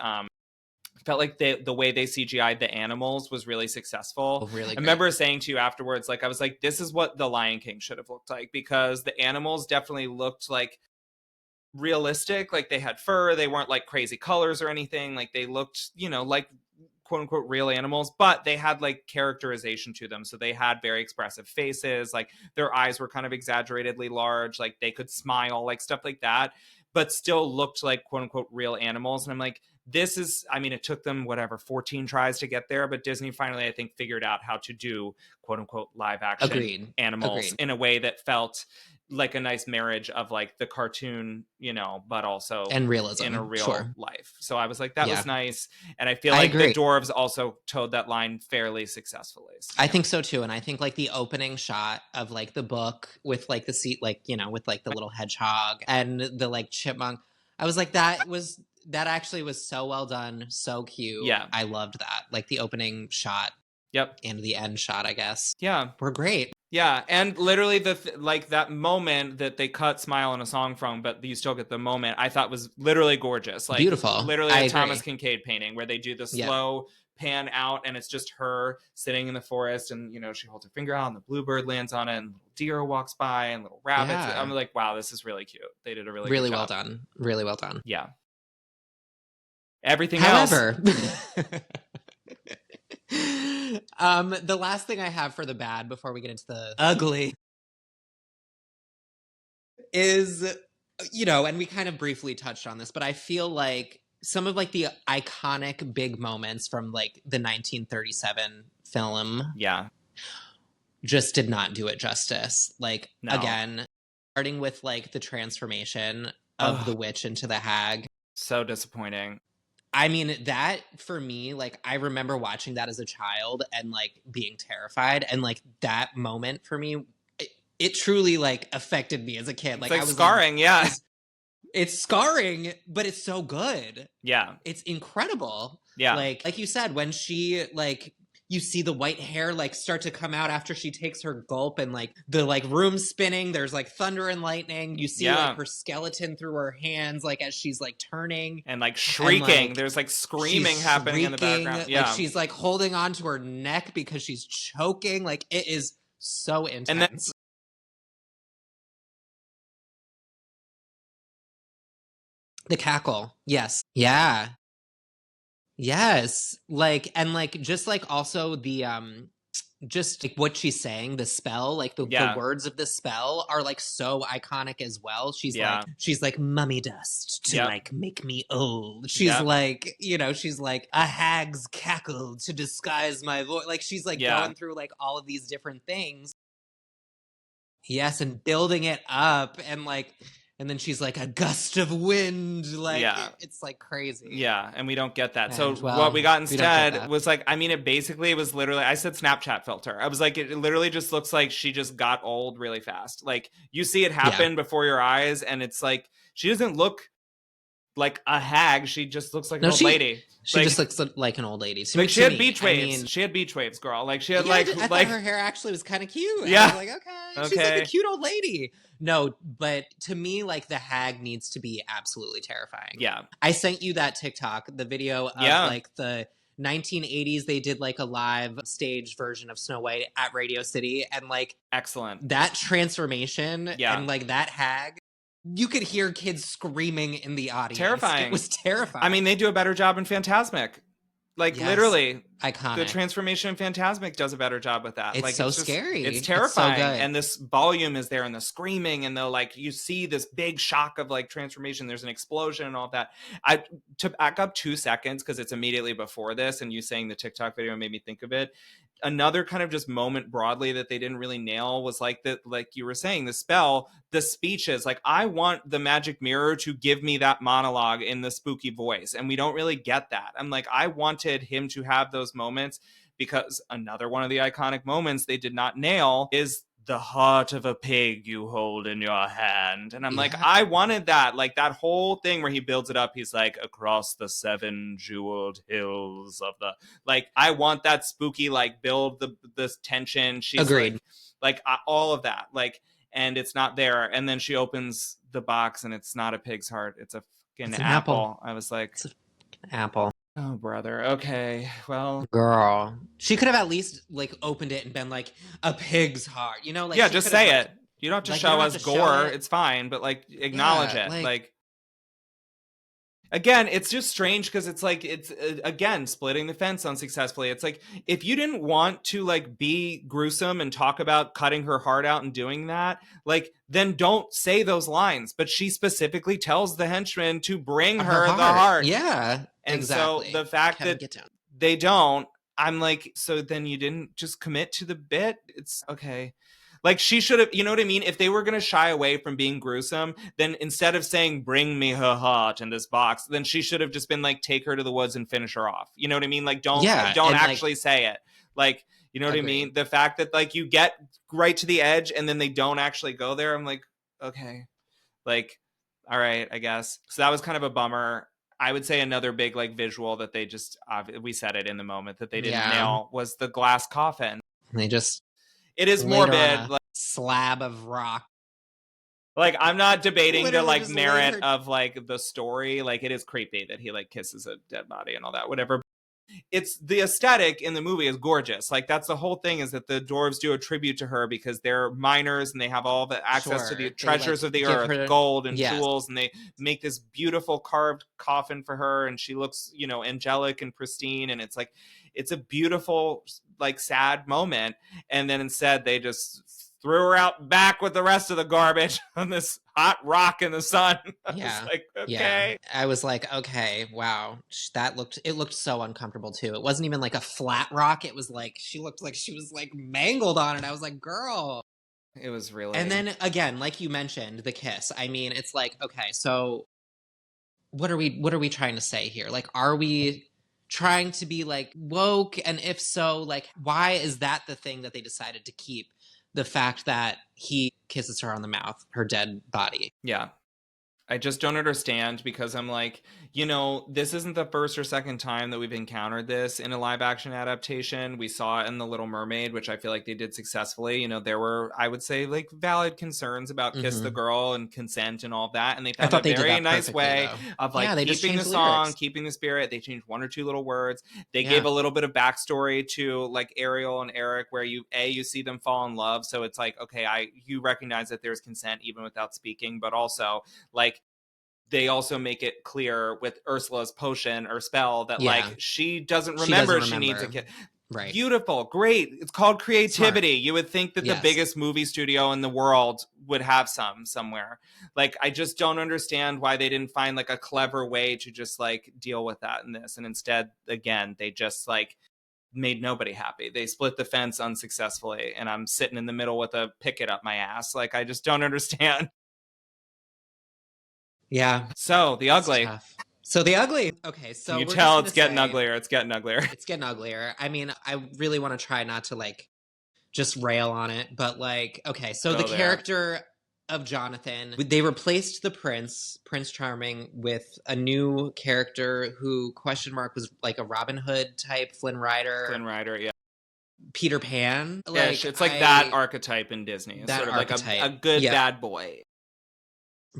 felt like the way they CGI'd the animals was really successful. Oh, really great. I remember saying to you afterwards, like I was like, this is what the Lion King should have looked like, because the animals definitely looked like realistic, like they had fur, they weren't like crazy colors or anything, like they looked, you know, like quote unquote real animals, but they had like characterization to them. So they had very expressive faces, like their eyes were kind of exaggeratedly large, like they could smile, like stuff like that, but still looked like quote unquote real animals. And I'm like, this is, I mean, it took them whatever 14 tries to get there, but Disney finally, I think, figured out how to do quote unquote live action animals in a way that felt like a nice marriage of like the cartoon, you know, but also and realism in a real life. So I was like, that was nice. And I feel I like agree. the dwarves also towed that line fairly successfully. So, I think so too. And I think like the opening shot of like the book with like the seat, like, you know, with like the little hedgehog and the like chipmunk, I was like, that actually was so well done. So cute. Yeah. I loved that. Like the opening shot. Yep. And the end shot, I guess. Yeah. Were great. Yeah, and literally like that moment that they cut "Smile" in a song from, but you still get the moment, I thought was literally gorgeous. Like beautiful. Literally a Thomas Kincaid painting where they do the slow pan out and it's just her sitting in the forest and, you know, she holds her finger out and the bluebird lands on it and little deer walks by and little rabbits. I'm like, wow, this is really cute. They did a really good well job. done. Really well done. Yeah. Everything However, else. The last thing I have for the bad before we get into the ugly is, you know, and we kind of briefly touched on this, but I feel like some of like the iconic big moments from like the 1937 film just did not do it justice. Like, again, starting with like the transformation of the witch into the hag. So disappointing. I mean, that for me, like, I remember watching that as a child and like being terrified, and like that moment for me, it truly like affected me as a kid. Like I was scarring, like, it's scarring, but it's so good. Yeah, it's incredible. Yeah, like you said, when she like, you see the white hair like start to come out after she takes her gulp, and like the like room spinning, there's like thunder and lightning. You see like her skeleton through her hands, like as she's like turning and like shrieking. And, like, there's like screaming happening in the background. Yeah, like she's like holding on to her neck because she's choking. Like it is so intense. And then the cackle, yes, yeah. Yes, like, and like just like also the just like what she's saying, the spell, like the words of the spell are like so iconic as well. She's like mummy dust to like make me old. She's like, you know, she's like a hag's cackle to disguise my voice. Like she's like going through like all of these different things. Yes, and building it up, and like And then she's like, a gust of wind. Like, Yeah. it's like crazy. Yeah, and we don't get that. So And what we well, got we don't get instead that. was like, I mean, it was literally, I said Snapchat filter. I was like, it literally just looks like she just got old really fast. Like you see it happen before your eyes, and it's like she doesn't look like a hag. She just looks like an No, old lady. she Like, just looks like an old lady. like she To had me, beach I waves. mean, She had beach waves, girl. Like she had yeah, I thought like her hair actually was kind of cute. I yeah. was like, okay, she's like a Okay. cute old lady. No, but to me, like the hag needs to be absolutely terrifying. Yeah. I sent you that TikTok, the video of like the 1980s. They did like a live stage version of Snow White at Radio City, and like Excellent. that transformation and like that hag. You could hear kids screaming in the audience. Terrifying. It was terrifying. I mean, they do a better job in Phantasmic. Like literally, iconic. The transformation in Phantasmic does a better job with that. It's like so it's just, scary. It's terrifying, it's so good. And this volume is there, and the screaming, and the like. You see this big shock of like transformation. There's an explosion and all that. I to back up 2 seconds because it's immediately before this, and you saying the TikTok video made me think of it. Another kind of just moment broadly that they didn't really nail was like that, like you were saying, the spell, the speeches. Like, I want the magic mirror to give me that monologue in the spooky voice, and we don't really get that. I'm like, I wanted him to have those moments, because another one of the iconic moments they did not nail is the heart of a pig you hold in your hand. And I'm like, I wanted that. Like that whole thing where he builds it up. He's like, across the 7 jeweled hills of the, like, I want that spooky, like build this tension. She's agreed. Like all of that. Like, and it's not there. And then she opens the box and it's not a pig's heart. It's a fucking apple. I was like, it's an apple. Oh, brother. Okay. Well, girl, she could have at least like opened it and been like a pig's heart, you know? Like, yeah, just say it. You don't have to like, show us gore. It's fine, but like acknowledge it. Like, again, it's just strange because it's like it's again splitting the fence unsuccessfully. It's like if you didn't want to like be gruesome and talk about cutting her heart out and doing that, like then don't say those lines. But she specifically tells the henchman to bring her the heart. Yeah. And exactly. So the fact that they don't, I'm like, so then you didn't just commit to the bit? It's okay. Like she should have, you know what I mean? If they were going to shy away from being gruesome, then instead of saying, bring me her heart in this box, then she should have just been like, take her to the woods and finish her off. You know what I mean? Like, don't actually say it. Like, you know what I mean? The fact that like you get right to the edge and then they don't actually go there. I'm like, okay, like, all right, I guess. So that was kind of a bummer. I would say another big like visual that they just we said it in the moment that they didn't nail was the glass coffin. They just it is morbid, like slab of rock. Like I'm not debating the like merit of like the story. Like it is creepy that he like kisses a dead body and all that, whatever. It's the aesthetic in the movie is gorgeous. Like that's the whole thing, is that the dwarves do a tribute to her because they're miners and they have all the access to the treasures of the earth, gold and jewels, and they make this beautiful carved coffin for her, and she looks, you know, angelic and pristine, and it's like it's a beautiful like sad moment. And then instead they just threw her out back with the rest of the garbage on this hot rock in the sun. I was like, okay. I was like, okay, wow. It looked so uncomfortable too. It wasn't even like a flat rock. It was like, she looked like she was like mangled on it. I was like, girl. It was really. And then again, like you mentioned, the kiss. I mean, it's like, okay, so what are we trying to say here? Like, are we trying to be like woke? And if so, like, why is that the thing that they decided to keep? The fact that he kisses her on the mouth, her dead body. Yeah. I just don't understand, because I'm like, you know, this isn't the first or second time that we've encountered this in a live action adaptation. We saw it in The Little Mermaid, which I feel like they did successfully. You know, there were, I would say, like valid concerns about Kiss the Girl and consent and all of that. And they found a very nice way of like keeping the song, keeping the spirit. They changed 1 or 2 little words. They gave a little bit of backstory to like Ariel and Erik, where you see them fall in love. So it's like, okay, you recognize that there's consent even without speaking, but also like, they also make it clear with Ursula's potion or spell that like she doesn't remember she needs a kid. Right. Beautiful. Great. It's called creativity. Smart. You would think that the biggest movie studio in the world would have somewhere. Like, I just don't understand why they didn't find like a clever way to just like deal with that in this. And instead, again, they just like made nobody happy. They split the fence unsuccessfully, and I'm sitting in the middle with a picket up my ass. Like, I just don't understand. Yeah. So the It's ugly. tough. So the ugly. Okay, Can so you we're tell just it's gonna getting say uglier? It's getting uglier. it's getting uglier. I mean, I really want to try not to like just rail on it, but like, okay, so the Go there. character of Jonathan, they replaced the Prince Charming, with a new character who question mark was like a Robin Hood type, Flynn Rider, Flynn Rider, yeah. Peter Pan. Ish. Like It's like that I archetype in Disney. It's that sort of like a archetype. good Yep. bad boy.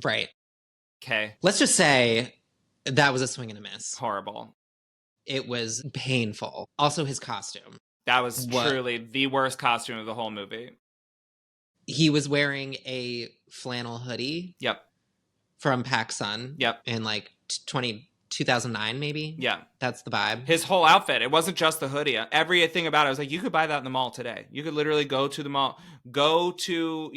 Right. Okay. Let's just say that was a swing and a miss. Horrible. It was painful. Also, his costume. That was What? truly the worst costume of the whole movie. He was wearing a flannel hoodie. Yep. From PacSun. Yep. In like 2009, maybe. Yeah. That's the vibe. His whole outfit. It wasn't just the hoodie. Everything about it was like, you could buy that in the mall today. You could literally go to the mall, go to,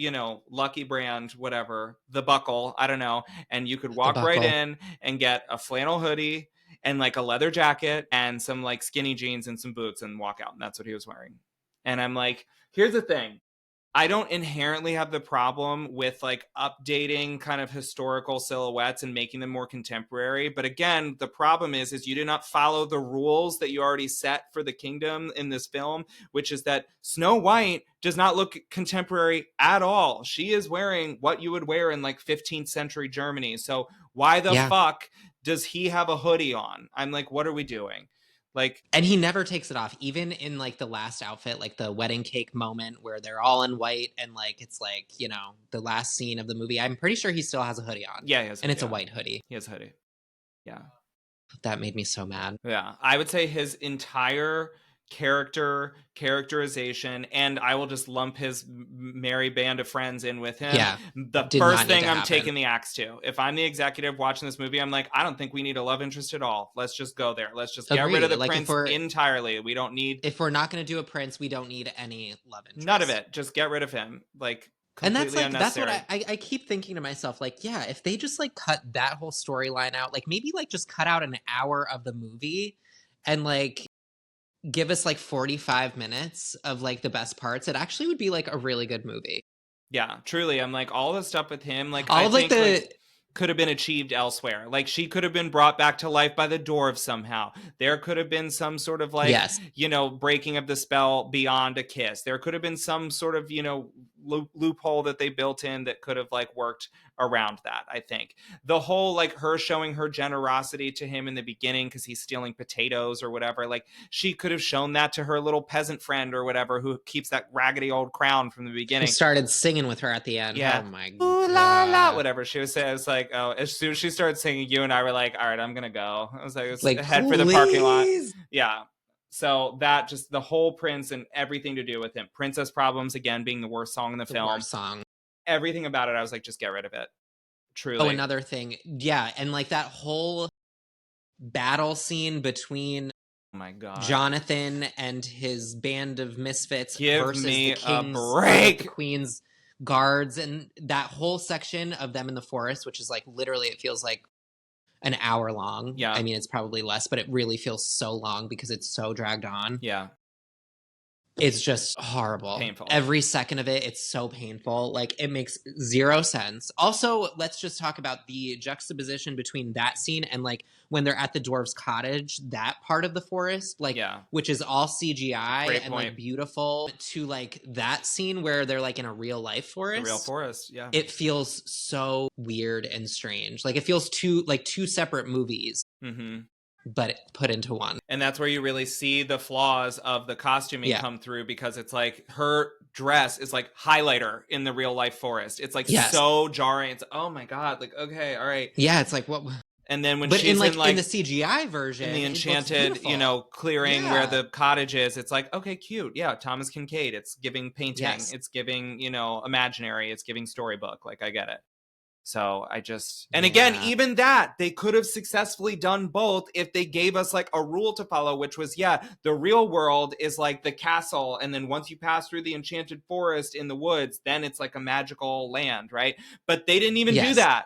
Lucky Brand, whatever, the Buckle, I don't know. And you could walk right in and get a flannel hoodie and like a leather jacket and some like skinny jeans and some boots and walk out. And that's what he was wearing. And I'm like, here's the thing. I don't inherently have the problem with like updating kind of historical silhouettes and making them more contemporary. But again, the problem is you did not follow the rules that you already set for the kingdom in this film, which is that Snow White does not look contemporary at all. She is wearing what you would wear in like 15th century Germany. So why the fuck does he have a hoodie on? I'm like, what are we doing? Like, and he never takes it off, even in like the last outfit, like the wedding cake moment where they're all in white and like it's like, the last scene of the movie. I'm pretty sure he still has a hoodie on. Yeah, he has. And it's a white hoodie. He has a hoodie. Yeah. That made me so mad. Yeah. I would say his entire characterization, and I will just lump his merry band of friends in with him. Yeah. The first thing I'm taking the axe to. If I'm the executive watching this movie, I'm like, I don't think we need a love interest at all. Let's just go there. Let's just get rid of the prince entirely. We don't need. If we're not going to do a prince, we don't need any love interest. None of it. Just get rid of him. Like, and that's like that's what I keep thinking to myself, like, yeah, if they just like cut that whole storyline out, like maybe like just cut out an hour of the movie and like give us like 45 minutes of like the best parts, it actually would be like a really good movie. Yeah, truly. I'm like, all the stuff with him, like all of like the could have been achieved elsewhere. Like she could have been brought back to life by the dwarves somehow. There could have been some sort of like, breaking of the spell beyond a kiss. There could have been some sort of, loophole that they built in that could have like worked around that. I think the whole like her showing her generosity to him in the beginning because he's stealing potatoes or whatever, like she could have shown that to her little peasant friend or whatever who keeps that raggedy old crown from the beginning. Who started singing with her at the end. Yeah. Oh my god. Ooh, la, la, whatever she was saying. I was like, oh, as soon as she started singing, you and I were like, all right, I'm gonna go. I was like head for the parking lot. Yeah. So that just the whole prince and everything to do with him. Princess Problems, again, being the worst song in the film. Worst song. Everything about it, I was like, just get rid of it. Truly. Oh, another thing. Yeah, and like that whole battle scene between Jonathan and his band of misfits versus the king's the queen's guards, and that whole section of them in the forest, which is like literally it feels like an hour long. Yeah. I mean, it's probably less, but it really feels so long because it's so dragged on. Yeah. It's just horrible. Painful. Every second of it, it's so painful. Like, it makes zero sense. Also, let's just talk about the juxtaposition between that scene and, like, when they're at the dwarves' cottage, that part of the forest, like, which is all CGI and, like, beautiful, to, like, that scene where they're, like, in a real-life forest. A real forest, yeah. It feels so weird and strange. Like, it feels two separate movies. Mm-hmm. But put into one. And that's where you really see the flaws of the costuming come through, because it's like her dress is like highlighter in the real life forest. It's like so jarring. It's oh my god, like okay, all right. Yeah, it's like what. And then when but she's in the CGI version, in the enchanted, clearing where the cottage is, it's like okay, cute. Yeah, Thomas Kincaid. It's giving painting. Yes. It's giving imaginary. It's giving storybook. Like I get it. So I just, and again, even that, they could have successfully done both if they gave us like a rule to follow, which was, the real world is like the castle. And then once you pass through the enchanted forest in the woods, then it's like a magical land, right? But they didn't even do that.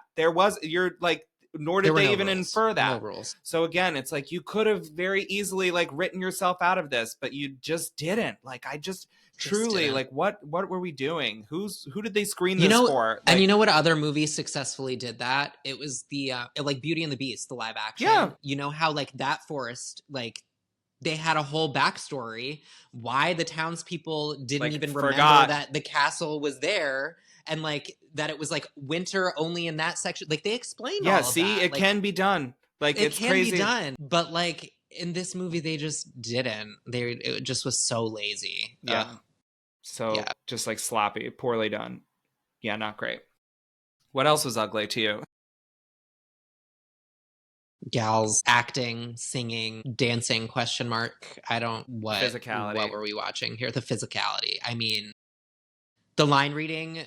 Nor did they even infer that. No rules. So again, it's like you could have very easily like written yourself out of this, but you just didn't. Like Truly, didn't. like what were we doing? Who did they screen You this know, for? and Like, you know what other movie successfully did that? It was the like Beauty and the Beast, the live yeah, action. You know how like that forest, like they had a whole backstory why the townspeople didn't like even remember forgot. that the castle was there, and like that it was like winter only in that section. Like they explained Yeah, all of see, that. it Like can be done. Like it it's can be crazy. done, but like in this movie they just didn't. It just was so lazy. Yeah. Yeah. So just like sloppy, poorly done. Yeah, not great. What else was ugly to you? Gals acting, singing, dancing, question mark. I don't what Physicality. were we watching here? The physicality. I mean, the line reading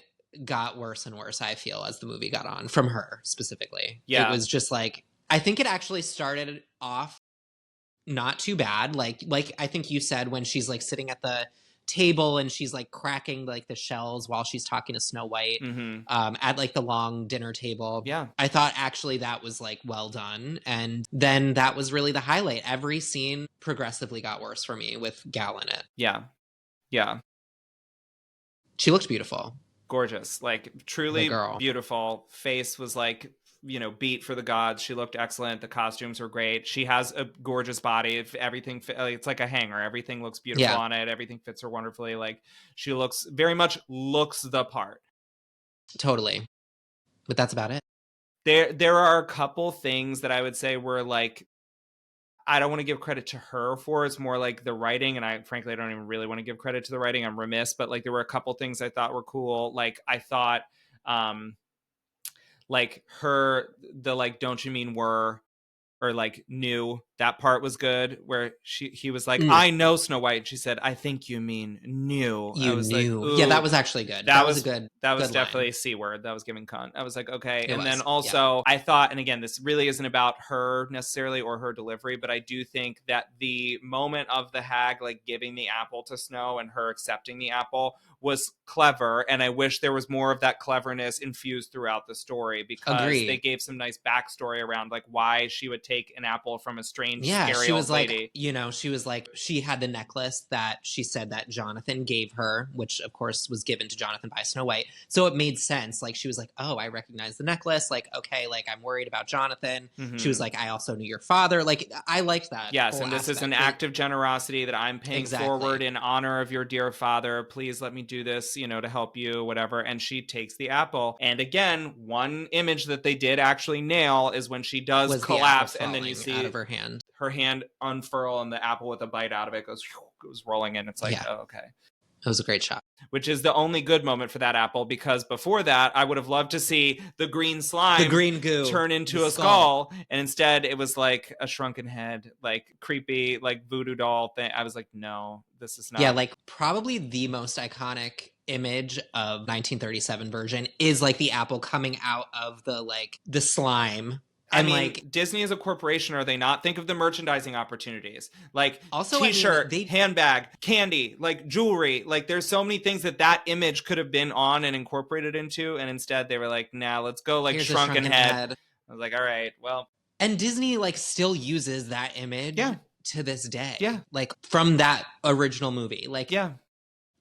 got worse and worse, I feel, as the movie got on, from her specifically. It Yeah. was just like, I think it actually started off not too bad. Like I think you said, when she's like sitting at the table and she's like cracking like the shells while she's talking to Snow White, Mm-hmm. at like the long dinner table. Yeah. I thought actually that was like well done, and then that was really the highlight. Every scene progressively got worse for me with Gal in it. Yeah. Yeah. She looked beautiful. Gorgeous. Like The truly girl. beautiful. Face was like, beat for the gods. She looked excellent. The costumes were great. She has a gorgeous body. Everything, it's like a hanger. Everything looks beautiful Yeah, on it. Everything fits her wonderfully. Like she looks very much looks the part. totally. But that's about it. There are a couple things that I would say were like, I don't want to give credit to her for. It's more like the writing, and I frankly I don't even really want to give credit to the writing. I'm remiss, but like there were a couple things I thought were cool. Like I thought like the like don't you mean were, or like knew, that part was good, where he was like, Mm, I know Snow White, and she said, I think you mean knew. I you was like, knew. Yeah, that ooh, was actually good. that That was a was good that was good line. definitely a C word. That was giving cunt. I was like, okay. It And then was. Yeah. also I thought, and again, this really isn't about her necessarily or her delivery, but I do think that the moment of the hag like giving the apple to Snow and her accepting the apple was clever, and I wish there was more of that cleverness infused throughout the story, because they Agreed. gave some nice backstory around like why she would take an apple from a strange Yeah, scary she old was like, lady. she was like, she had the necklace that she said that Jonathan gave her, which of course was given to Jonathan by Snow White. So it made sense. Like, she was like, oh, I recognize the necklace. Like, okay, like, I'm worried about Jonathan. She was Mm-hmm. like, I also knew your father. Like, I liked that Yes, whole and this is an aspect. act of generosity that I'm paying forward Exactly. in honor of your dear father. Please let me do this, to help you, whatever. And she takes the apple. And again, one image that they did actually nail is when she does Was the apple collapse, and then you falling out see of her hand. her hand unfurl and the apple with a bite out of it goes rolling in. It's like, Yeah, oh, okay. it was a great shot. Which is the only good moment for that apple, because before that, I would have loved to see the green The slime green goo. turn The into a skull, and instead it was like a shrunken head, like creepy, like voodoo doll thing. I was like, no, this is Yeah, not. like probably the most iconic image of 1937 version is like the apple coming out of the slime. I And mean, like Disney as a corporation, are they not? Think of the merchandising opportunities, like also, I mean, T-shirt, they handbag, candy, like jewelry. Like there's so many things that image could have been on and incorporated into, and instead they were like, nah, let's go like here's a shrunken shrunken head. head. I was like, all right, well, And Disney like still uses that image yeah, to this day. yeah, Like from that original movie. Like yeah,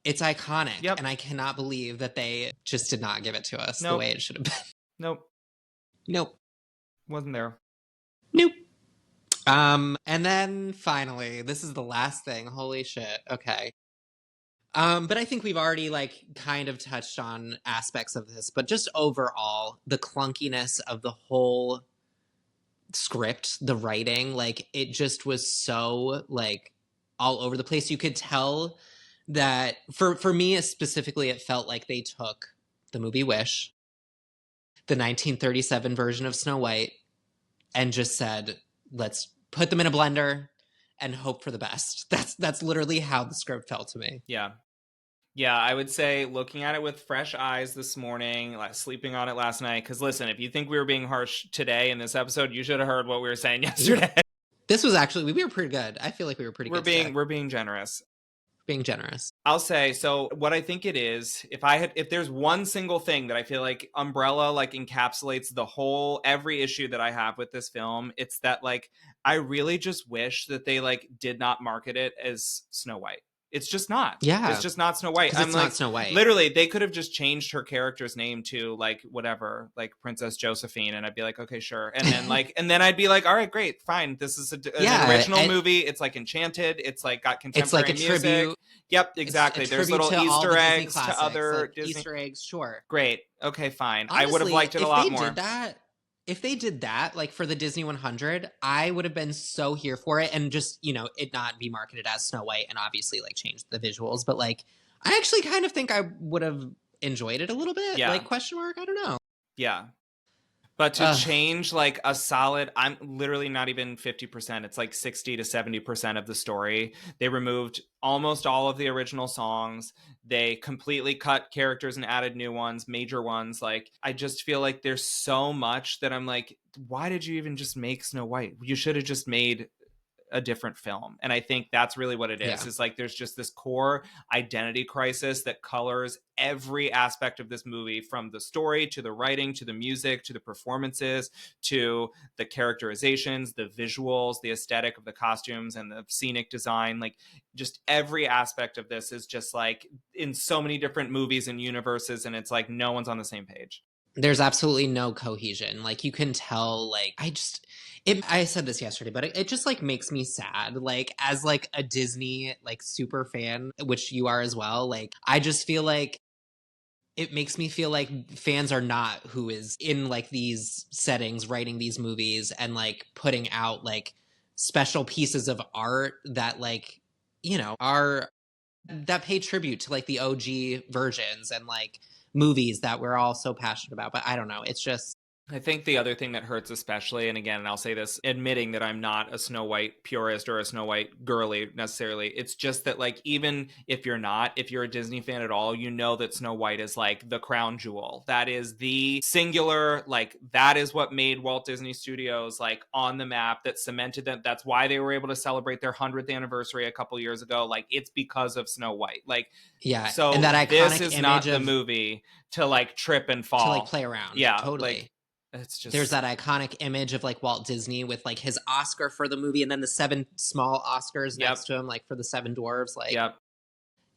it's iconic, yep, and I cannot believe that they just did not give it to us the nope, way it should have been. nope, Nope. wasn't there. Nope. And then finally, this is the last thing. Holy shit. Okay. But I think we've already like kind of touched on aspects of this, but just overall, the clunkiness of the whole script, the writing, like it just was so like all over the place. You could tell that for me specifically, it felt like they took the movie Wish, the 1937 version of Snow White, and just said, let's put them in a blender and hope for the best. That's literally how the script felt to me. Yeah. Yeah, I would say looking at it with fresh eyes this morning, like sleeping on it last night. Because listen, if you think we were being harsh today in this episode, you should have heard what we were saying yesterday. This was actually, we were pretty good. I feel like we were pretty we're good being today. we're being generous. Being generous. I'll say, so what I think it is, if there's one single thing that I feel like Umbrella like encapsulates the whole every issue that I have with this film, it's that like I really just wish that they like did not market it as Snow White. It's just not. It's Yeah, just not Snow White. because I'm it's not like, Snow White. literally, they could have just changed her character's name to like whatever, like Princess Josephine, and I'd be like, okay, sure. And then I'd be like, all right, great, fine. This is an Yeah, original movie. It's like Enchanted. It's like got it's like contemporary a music. tribute. Yep, It's a exactly. There's tribute little to all Easter the Disney eggs to classics, other like Disney. Easter eggs. Sure. Great. Okay, fine. I would have Honestly, liked it a lot more. if they did that, like for the Disney 100, I would have been so here for it, and just, it not be marketed as Snow White, and obviously like change the visuals. But like, I actually kind of think I would have enjoyed it a little bit. Yeah. Like, question mark? I don't know. Yeah. But to Ugh. change like a solid, I'm literally not even 50%. It's like 60 to 70% of the story. They removed almost all of the original songs. They completely cut characters and added new ones, major ones. Like, I just feel like there's so much that I'm like, why did you even just make Snow White? You should have just made a different film. And I think that's really what it is. Yeah. Is like there's just this core identity crisis that colors every aspect of this movie, from the story to the writing to the music to the performances to the characterizations, the visuals, the aesthetic of the costumes and the scenic design. Like, just every aspect of this is just like in so many different movies and universes, and it's like no one's on the same page. There's absolutely no cohesion. Like, you can tell, like, I said this yesterday, but it just like makes me sad. Like, as like a Disney like super fan, which you are as well, like, I just feel like it makes me feel like fans are not who is in like these settings writing these movies and like putting out like special pieces of art that like, are that pay tribute to like the OG versions and like movies that we're all so passionate about. But I don't know. It's just I think the other thing that hurts especially, and again, and I'll say this admitting that I'm not a Snow White purist or a Snow White girly necessarily, it's just that like, even if you're a Disney fan at all, you know that Snow White is like the crown jewel. That is the singular, like that is what made Walt Disney Studios like on the map, that cemented them. That's why they were able to celebrate their 100th anniversary a couple years ago. Like, it's because of Snow White. Like, yeah, and so that this iconic is image not the of movie to like trip and to like fall. play around. Yeah, Totally. like it's There's just, that iconic image of like Walt Disney with like his Oscar for the movie and then the seven small Oscars yep, next to him, like for the seven dwarves. Like, yep.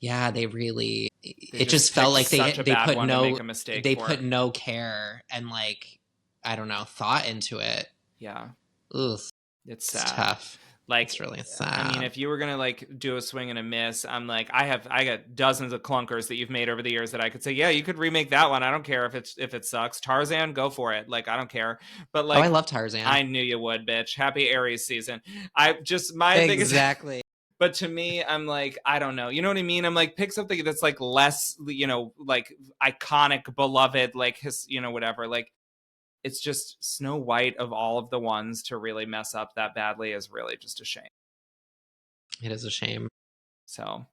yeah, they really, They it just just felt picked like such a bad one to make a mistake they for. put no care and like, I don't know, thought into it. Yeah, Ugh, it's it's sad. tough. Like, It's really I mean, sad. if you were gonna like do a swing and a miss, I'm like, I got dozens of clunkers that you've made over the years that I could say, yeah, you could remake that one. I don't care if it sucks. Tarzan, go for it. Like, I don't care. But Oh, I like, love Tarzan. I knew you would, bitch. Happy Aries season. I just, my biggest. Exactly. But to me, I'm like, I don't know. You know what I mean? I'm like, pick something that's like less, like iconic, beloved, like his, whatever. Like, it's just Snow White of all of the ones to really mess up that badly is really just a shame. It is a shame. So,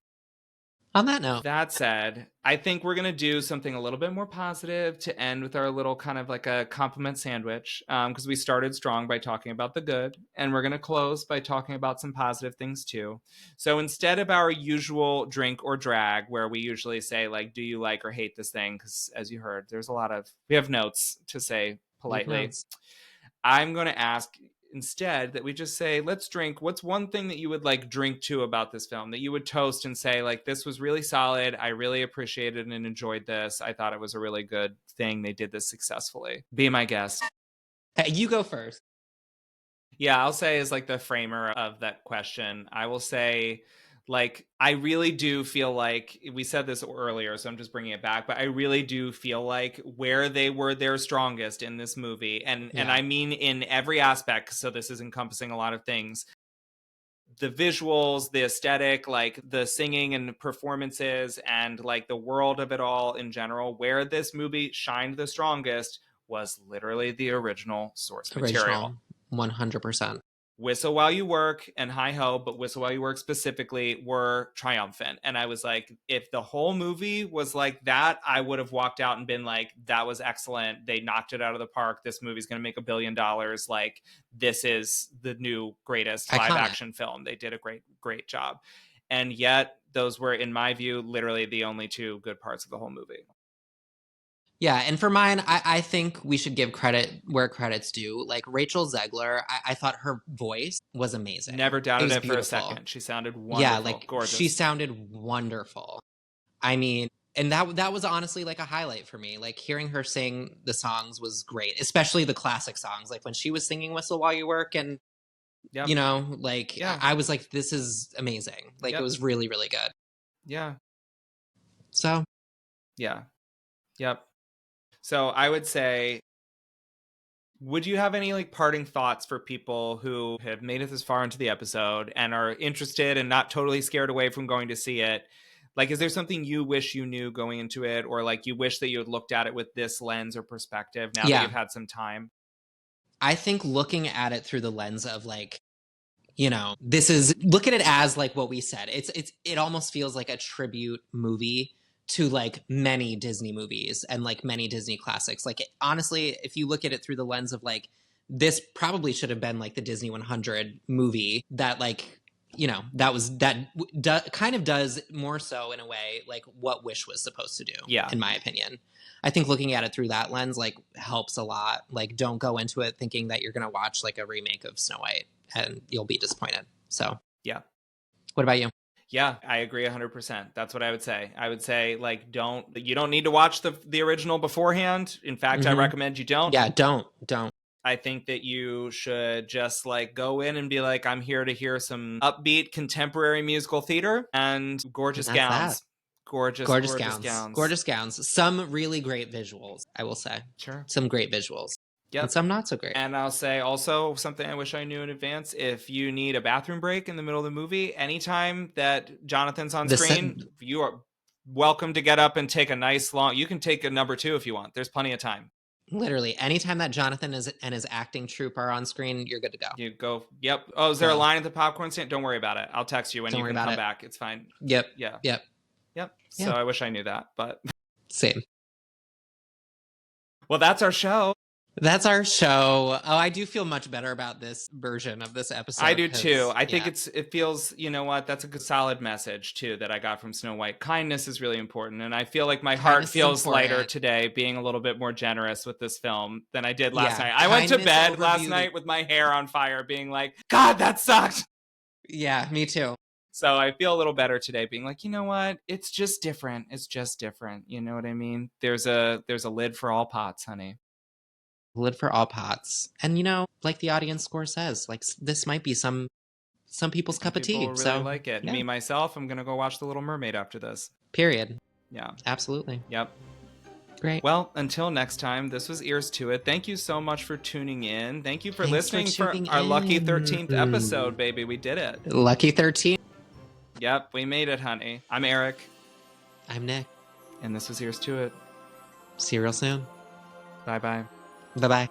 On that note, that said, I think we're going to do something a little bit more positive to end with our little kind of like a compliment sandwich. Because we started strong by talking about the good, and we're going to close by talking about some positive things too. So instead of our usual drink or drag, where we usually say, like, do you like or hate this thing? Because as you heard, we have notes to say politely. I'm going to ask instead that we just say, let's drink. What's one thing that you would like drink to about this film, that you would toast and say, like, this was really solid. I really appreciated and enjoyed this. I thought it was a really good thing. They did this successfully. Be my guest. hey, you go first. Yeah, I'll say, as like the framer of that question, I will say, like, I really do feel like we said this earlier, so I'm just bringing it back, but I really do feel like where they were their strongest in this movie, and I mean in every aspect, so this is encompassing a lot of things. The visuals, the aesthetic, like the singing and performances, and like the world of it all in general, where this movie shined the strongest was literally the original source material. 100%. Whistle While You Work and Hi Ho, but Whistle While You Work specifically were triumphant. And I was like, if the whole movie was like that, I would have walked out and been like, that was excellent. They knocked it out of the park. This movie's going to make $1 billion. Like, this is the new greatest live action film. They did a great job. And yet those were, in my view, literally the only two good parts of the whole movie. Yeah, and for mine, I think we should give credit where credit's due. Like Rachel Zegler, I thought her voice was amazing. Never It doubted was it for a beautiful. second. She sounded Yeah, wonderful, like she gorgeous. sounded wonderful. I mean, and that was honestly like a highlight for me. Like hearing her sing the songs was great, especially the classic songs. Like when she was singing "Whistle While You Work," and Yep. like Yeah. I was like, this is amazing. Like Yep. it was really, really good. Yeah. So Yeah. Yep. So I would say, would you have any like parting thoughts for people who have made it this far into the episode and are interested and not totally scared away from going to see it? Like, is there something you wish you knew going into it, or like you wish that you had looked at it with this lens or perspective now that yeah, you've had some time? I think looking at it through the lens of like, this is look at it as like what we said. It almost feels like a tribute movie to like many Disney movies and like many Disney classics. Like honestly, if you look at it through the lens of like this probably should have been like the Disney 100 movie that like kind of does more so in a way like what Wish was supposed to do. Yeah. In my opinion, I think looking at it through that lens like helps a lot. Like don't go into it thinking that you're gonna watch like a remake of Snow White and you'll be disappointed. So Yeah. what about you? Yeah, I agree 100%. That's what I would say. I would say like you don't need to watch the original beforehand. In fact, I recommend you don't. Yeah, don't. I think that you should just like go in and be like, I'm here to hear some upbeat contemporary musical theater and gorgeous And that's gowns. that. Gorgeous gowns. Gorgeous gowns. Some really great visuals, I will say. Sure. Some great visuals. Yep. And some not so great. And I'll say also something I wish I knew in advance. If you need a bathroom break in the middle of the movie, anytime that Jonathan's on screen, you are welcome to get up and take a nice long. You can take a number 2 if you want. There's plenty of time. Literally, anytime that Jonathan and his acting troupe are on screen, you're good to go. You go. Yep. Oh, is there a line at the popcorn stand? Don't worry about it. I'll text you when you can come back. It's fine. Yep. Yeah. Yep. So I wish I knew that, but same. Well, that's our show. That's our show. Oh, I do feel much better about this version of this episode. I do too. I think it feels, you know what, that's a good solid message too that I got from Snow White. Kindness is really important. And I feel like my heart feels lighter today being a little bit more generous with this film than I did last night. I went to bed last night with my hair on fire being like, God, that sucked. Yeah, me too. So I feel a little better today being like, you know what? It's just different. It's just different. You know what I mean? There's a lid for all pots, honey. Lid for all pots. And like the audience score says, like this might be some people's cup of tea. People really like it. Yeah. Me myself, I'm gonna go watch The Little Mermaid after this. Period. Yeah. Absolutely. Yep. Great. Well, until next time, this was Ears to It. Thank you so much for tuning in. Thank you for listening for our lucky 13th episode, baby. We did it. Lucky 13. Yep, we made it, honey. I'm Erik. I'm Nick. And this was Ears to It. See you real soon. Bye-bye. Bye-bye.